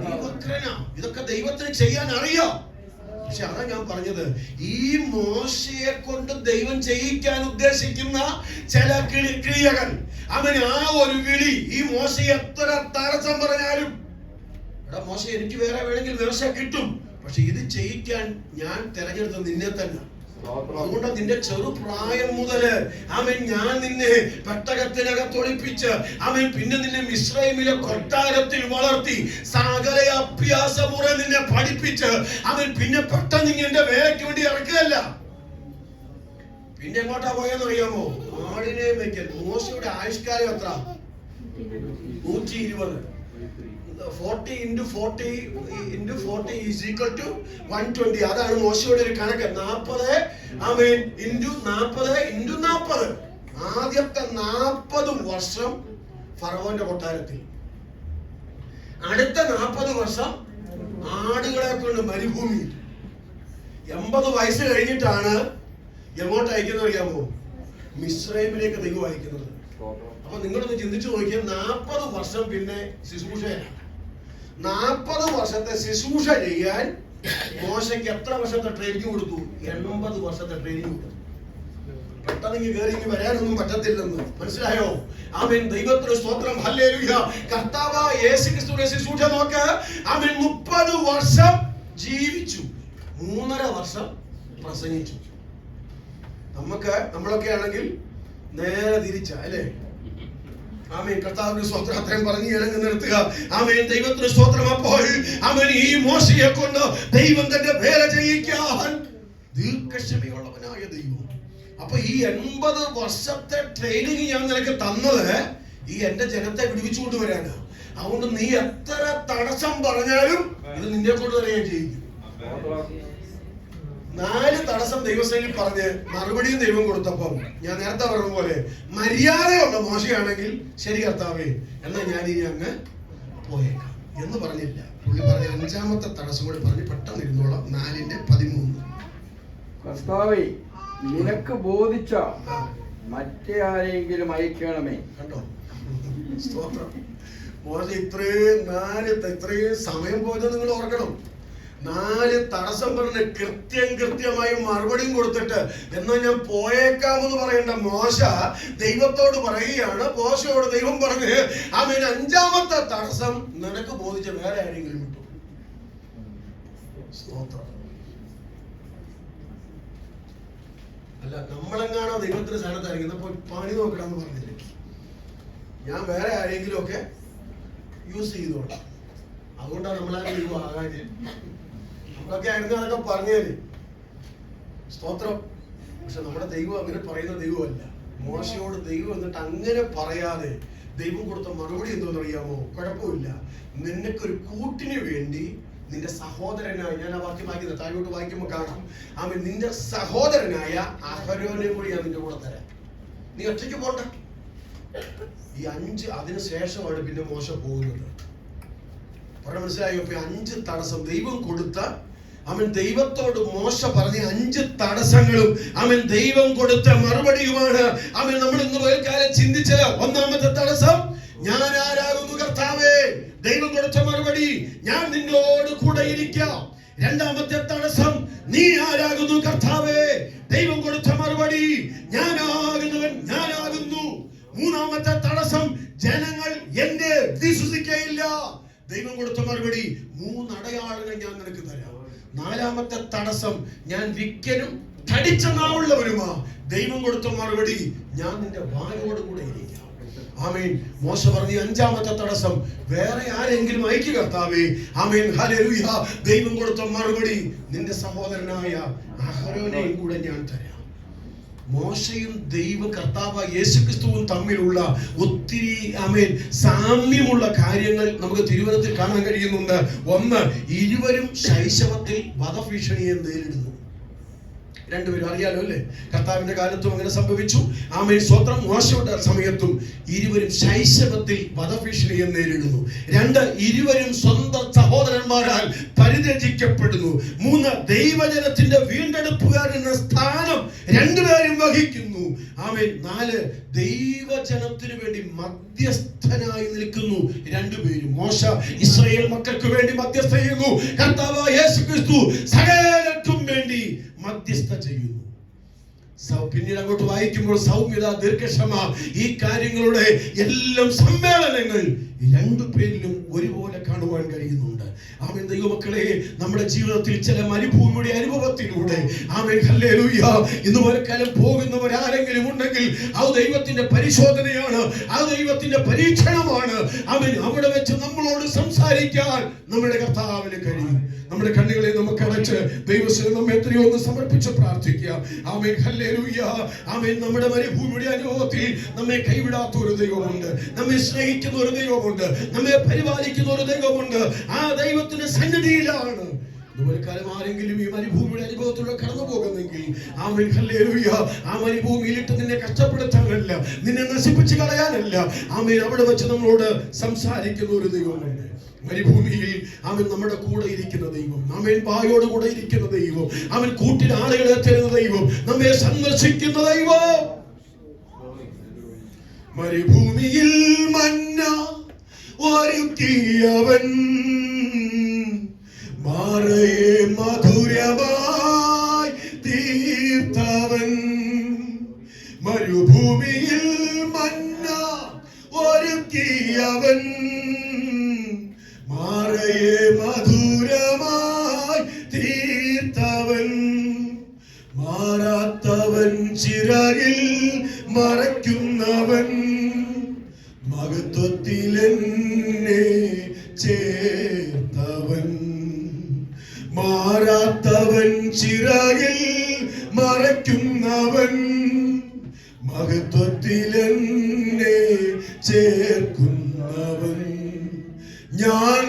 നീ വക്രനാ. ഇതൊക്കെ ദൈവത്തിന് ചെയ്യാൻ അറിയാം. പക്ഷെ അതാ ഞാൻ പറഞ്ഞത്, ഈ മോശയെ കൊണ്ട് ദൈവം ചെയ്യിക്കാൻ ഉദ്ദേശിക്കുന്ന ചില ക്രിയകൾ, അവൻ ആ ഒരു വിളി, ഈ മോശ എത്ര തടസ്സം പറഞ്ഞാലും, എടാ മോശ, എനിക്ക് വേറെ വേണമെങ്കിൽ മോശ കിട്ടും, പക്ഷെ ഇത് ചെയ്യിക്കാൻ ഞാൻ തെരഞ്ഞെടുത്തത് നിന്നെ തന്നെ. അതുകൊണ്ട് നിന്റെ ചെറുപ്രായം മുതല് അവൻ ഞാൻ നിന്നെ പെട്ടകത്തിനകത്ത് ഒളിപ്പിച്ച് അവൻ പിന്നെ നിന്നെ മിസ്രൈമിലെ കൊട്ടാരത്തിൽ വളർത്തി സകല അഭ്യാസമുറ നിന്നെ പഠിപ്പിച്ച് അവൻ പിന്നെ പെട്ടെന്ന് എന്റെ വേലയ്ക്ക് വേണ്ടി ഇറക്കുകയല്ല. പിന്നെ എങ്ങോട്ടാ പോയെന്ന് അറിയാമോ? ആടിനെ വെക്കൽ. മോശയുടെ ആയുഷ്കാലം എത്ര? 120. 40 into 40 into 40 is equal to 120. അതാണ് മോശയുടെ ഒരു കണക്ക്. 40 ആമേൻ into 40 into 40. ആദ്യത്തെ 40 വർഷം ഫറവോന്റെ കൊട്ടാരത്തിൽ, അടുത്ത 40 വർഷം ആടുകളെ കൊണ്ട് മരുഭൂമിയിൽ. 80 വയസ്സ് കഴിഞ്ഞിട്ടാണ് എങ്ങോട്ട് അയക്കുന്നത് അറിയാമോ? മിസ്രൈമിലേക്ക് ദൈവം അയക്കുന്നത്. അപ്പൊ നിങ്ങളൊന്ന് ചിന്തിച്ചു നോക്കിയാൽ 40 വർഷം പിന്നെ ശുശ്രൂഷയാണ്. 40 വർഷത്തെ ശുശ്രൂഷ ചെയ്യാൻ മോശയ്ക്ക് എത്ര വർഷത്തെ ട്രെയിനിങ് കൊടുത്തു? 80 വർഷത്തെ ട്രെയിനിങ് കൊടുത്തു. പെട്ടെന്ന് കയറി വരാനൊന്നും പറ്റത്തില്ലെന്ന് മനസ്സിലായോ? ആമേൻ. ദൈവത്തിന് സ്തോത്രം. ഹല്ലേലൂയ. കർത്താവ് യേശുക്രിസ്തുവിന്റെ ശുശ്രൂഷ നോക്ക്. ആമേൻ. 30 വർഷം ജീവിച്ചു, 3.5 വർഷം പ്രസംഗിച്ചു. നമ്മളൊക്കെ ആണെങ്കിൽ നേരെ തിരിച്ച അല്ലേ? ആമേൻ. കർത്താവിന്റെ സ്തോത്രം. അത്രയും പറഞ്ഞ് ഇണങ്ങി നിർത്തുക. ആമേൻ. ദൈവത്തിന് സ്തോത്രം. അപ്പോൾ ആമേൻ ഈ മോശയെ കൊണ്ട് ദൈവം തന്റെ വേല ചെയ്യിക്കാൻ ദീർഘക്ഷമയുള്ളവനായ ദൈവം. അപ്പൊ ഈ 80 വർഷത്തെ ട്രെയിനിങ് ഞാൻ നിനക്ക് തന്നത് ഈ എന്റെ ജനത്തെ വിടുവിച്ചുകൊണ്ട് വരാനാ. അതുകൊണ്ട് നീ എത്ര തടസ്സം പറഞ്ഞാലും ഇത് നിന്നെ കൊണ്ട് തന്നെ ഞാൻ ചെയ്യിക്കും. 4 തടസ്സം ദൈവസേനയിൽ പറഞ്ഞ് മറുപടിയും ദൈവം കൊടുത്തപ്പം ഞാൻ നേരത്തെ പറഞ്ഞ പോലെ മര്യാദയുള്ള മോശയാണെങ്കിൽ ശരി കർത്താവേ എന്നാ ഞാൻ ഇനി അങ്ങ് പോയേക്കാം എന്ന് പറഞ്ഞില്ല. പുള്ളി പറഞ്ഞ 5ാമത്തെ തടസ്സം കൂടി പറഞ്ഞ് പെട്ടെന്ന് ഇരുന്നോളാം. 4:13. കർത്താവേ നിനക്ക് ബോധിച്ച മറ്റേ ആരെങ്കിലും അയക്കണമേ. കണ്ടോ? സ്തോത്രം. മോശ ഇത്രയും സമയം പോയത് നിങ്ങൾ ഓർക്കണം. 4 തടസ്സം പറഞ്ഞ് കൃത്യമായി മറുപടിയും കൊടുത്തിട്ട് എന്നാ ഞാൻ പോയേക്കാമെന്ന് പറയേണ്ട മോശ ദൈവത്തോട് പറയുകയാണ്. മോശയോട് ദൈവം പറഞ്ഞ് അവൻ 5ാമത്തെ തടസ്സം നിനക്ക് ബോധിച്ച വേറെ ആരെങ്കിലും കിട്ടും. സ്തോത്രം. അല്ല, നമ്മളെങ്ങാണോ ദൈവത്തിന്റെ സ്ഥാനത്തായിരിക്കും അപ്പൊ പണി നോക്കണമെന്ന് പറഞ്ഞില്ലേ? ഞാൻ വേറെ ആരെങ്കിലും ഒക്കെ യൂസ് ചെയ്തോളാം. അതുകൊണ്ടാണ് നമ്മളാരും ദൈവം ആകാഞ്ഞ്. നമ്മളൊക്കെ ആയിരുന്നു അതൊക്കെ പറഞ്ഞേന്. സ്തോത്രം. പക്ഷെ നമ്മുടെ ദൈവം അങ്ങനെ പറയുന്ന ദൈവമല്ല. മോശയോട് ദൈവം എന്നിട്ട് അങ്ങനെ പറയാതെ ദൈവം കൊടുത്ത മറുപടി എന്തോന്ന് അറിയാമോ? കുഴപ്പമില്ല, നിനക്കൊരു കൂട്ടിന് വേണ്ടി നിന്റെ സഹോദരനായ, ഞാൻ ആ വാക്യം വായിക്കുന്നത് താഴോട്ട് വായിക്കുമ്പോൾ കാണാം. ആമേൻ. നിന്റെ സഹോദരനായ അഹരോനെ കൂടി ഞാൻ നിന്റെ കൂടെ തരാം. നീ ഒറ്റയ്ക്ക് പോണ്ട. ഈ 5 അതിനുശേഷമാണ് പിന്നെ മോശ പോകുന്നത്. പറഞ്ഞ മനസ്സിലായോ? 5 തടസ്സം ദൈവം കൊടുത്ത, അവൻ ദൈവത്തോട് മോശ പറഞ്ഞ 5 തടസ്സങ്ങളും അവൻ ദൈവം കൊടുത്ത മറുപടിയുമാണ് അവൻ നമ്മൾ ഇന്ന് ഒരു ചിന്തിച്ച 1ാമത്തെ തടസ്സം, ഞാൻ ആരാകുന്നു കർത്താവേ? ദൈവം കൊടുത്ത മറുപടി, ഞാൻ നിന്നോട് കൂടെ ഇരിക്കാം. 2ാമത്തെ തടസ്സം, നീ ആരാകുന്നു കർത്താവേ? ദൈവം കൊടുത്ത മറുപടി, ഞാനാകുന്നവൻ ഞാനാകുന്നു. 3ാമത്തെ തടസ്സം, ജനങ്ങൾ എന്നെ വിശ്വസിക്കയില്ല. ദൈവം കൊടുത്ത മറുപടി, 3 അടയാളങ്ങൾ ഞാൻ നിനക്ക് തരാം. 4ാമത്തെ തടസ്സം, ഞാൻ വിക്കനും തടിച്ച നാവുള്ളവരുമാ. ദൈവം കൊടുത്ത മറുപടി, ഞാൻ നിന്റെ വായോട് കൂടെ ഇരിക്കാം. ആമേൻ. മോശ പറഞ്ഞ 5ാമത്തെ തടസ്സം, വേറെ ആരെങ്കിലും അയക്കുക കർത്താവേ. ആമേൻ. ഹല്ലേലൂയ. ദൈവം കൊടുത്ത മറുപടി, നിന്റെ സഹോദരനായ അഹരോനെയും കൂടെ ഞാൻ തരാം. മോശയും ദൈവ കർത്താവ് യേശുക്രിസ്തുവും തമ്മിലുള്ള ഒത്തിരി ആമേൻ സാമ്യമുള്ള കാര്യങ്ങൾ നമുക്ക് തിരുവചനത്തിൽ കാണാൻ കഴിയുന്നുണ്ട്. ഒന്ന്, ഇരുവരും ശൈശവത്തിൽ വധഭീഷണിയെ നേരിടുന്നു. രണ്ടുപേരും അറിയാലോ അല്ലേ? കർത്താവിന്റെ കാലത്തും അങ്ങനെ സംഭവിച്ചു. ആമേൻ. സ്വത്രം. മോശയുടെ സമയത്തും ഇരുവരും ശൈശവത്തിൽ വധഭീഷണിയെ നേരിടുന്നു. 2, ഇരുവരും സ്വന്തം സഹോദരന്മാരാൽ പരിത്യജിക്കപ്പെടുന്നു. 3, ദൈവജനത്തിന്റെ വീണ്ടെടുപ്പുകാരെന്ന സ്ഥാനം 2 പേരും വഹിക്കുന്നു. ആമേൻ. 4, ദൈവജനത്തിനു വേണ്ടി മധ്യസ്ഥനായി നിൽക്കുന്നു 2 പേരും. മോശ ഇസ്രായേൽ മക്കൾക്ക് വേണ്ടി മധ്യസ്ഥ ചെയ്യുന്നു. കർത്താവ് യേശുക്രിസ്തു സകലർക്കും വേണ്ടി മധ്യസ്ഥ ചെയ്യുന്നു. പിന്നീട് അങ്ങോട്ട് വായിക്കുമ്പോൾ സൗമ്യത, ദീർഘക്ഷമ, ഈ കാര്യങ്ങളുടെ എല്ലാം സമ്മേളനങ്ങൾ ഈ രണ്ടു പേരിലും ഒരുപോലെ കാണുവാൻ കഴിയുന്നുണ്ട്. ആമേൻ. ദൈവമക്കളെ, നമ്മുടെ ജീവിതത്തിൽ ചില മരുഭൂമിയുടെ അനുഭവത്തിലൂടെ ആമേൻ ഹല്ലേലൂയ ഇന്ന് വരെക്കാലം പോകുന്നവരാരെങ്കിലും ഉണ്ടെങ്കിൽ അത് ദൈവത്തിന്റെ പരിശോധനയാണ്, അത് ദൈവത്തിന്റെ പരീക്ഷണമാണ്. ആമേൻ. അവിടെ വെച്ച് നമ്മളോട് സംസാരിക്കാൻ നമ്മുടെ കർത്താവിന് കഴിയും. നമ്മുടെ കണ്ണുകളെ നമുക്ക് അടച്ച് ദൈവത്തിന് നമ്മെ എത്രയോ ഒന്ന് സമർപ്പിച്ച് പ്രാർത്ഥിക്കാം. Amen hallelujah. ആമേൻ. നമ്മുടെ മരുഭൂമിയുടെ അനുഭവത്തിൽ നമ്മെ കൈവിടാത്ത ഒരു ദൈവമുണ്ട്, നമ്മെ സ്നേഹിക്കുന്ന ഒരു ദൈവമുണ്ട്, നമ്മെ പരിപാലിക്കുന്ന ഒരു ദൈവമുണ്ട്. ആ ദൈവത്തിന്റെ സന്നിധിയിലാണ് ഇതുപോലെ കാലം ആരെങ്കിലും ഈ മരുഭൂമിയുടെ അനുഭവത്തിലൂടെ കടന്നു പോകുന്നെങ്കിൽ ആമേൻ ഹല്ലേലൂയ, ആ മരുഭൂമിയിലിട്ട് നിന്നെ കഷ്ടപ്പെടുത്താനല്ല, നിന്നെ നശിപ്പിച്ച് കളയാനല്ല, ആമേൻ, അവിടെ വെച്ച് നമ്മളോട് സംസാരിക്കുന്ന ഒരു ദൈവമുണ്ട്. മരുഭൂമിയിൽ അവൻ നമ്മുടെ കൂടെ ഇരിക്കുന്ന ദൈവം, അവൻ പായോട് കൂടെ ഇരിക്കുന്ന ദൈവം, അവൻ കൂട്ടിൽ ആളുകളെ തരുന്ന ദൈവം, നമ്മെ സന്ദർശിക്കുന്ന ദൈവം. മരുഭൂമിയിൽ മന്ന ഒരുക്കിയവൻ, മാറയെ മധുരമായി തീർത്തവൻ. മരുഭൂമിയിൽ മന്ന ഒരുക്കിയവൻ, മാറയെ മധുരമായി തീർത്തവൻ. മാറാത്തവൻ, ചിറകിൽ മറയ്ക്കുന്നവൻ, മഹത്വത്തിൽ എന്നെ ചേർത്തവൻ. മാറാത്തവൻ, ചിറകിൽ മറയ്ക്കുന്നവൻ, മഹത്വത്തിൽ എന്നെ ചേർക്കുന്നവൻ. ഞാൻ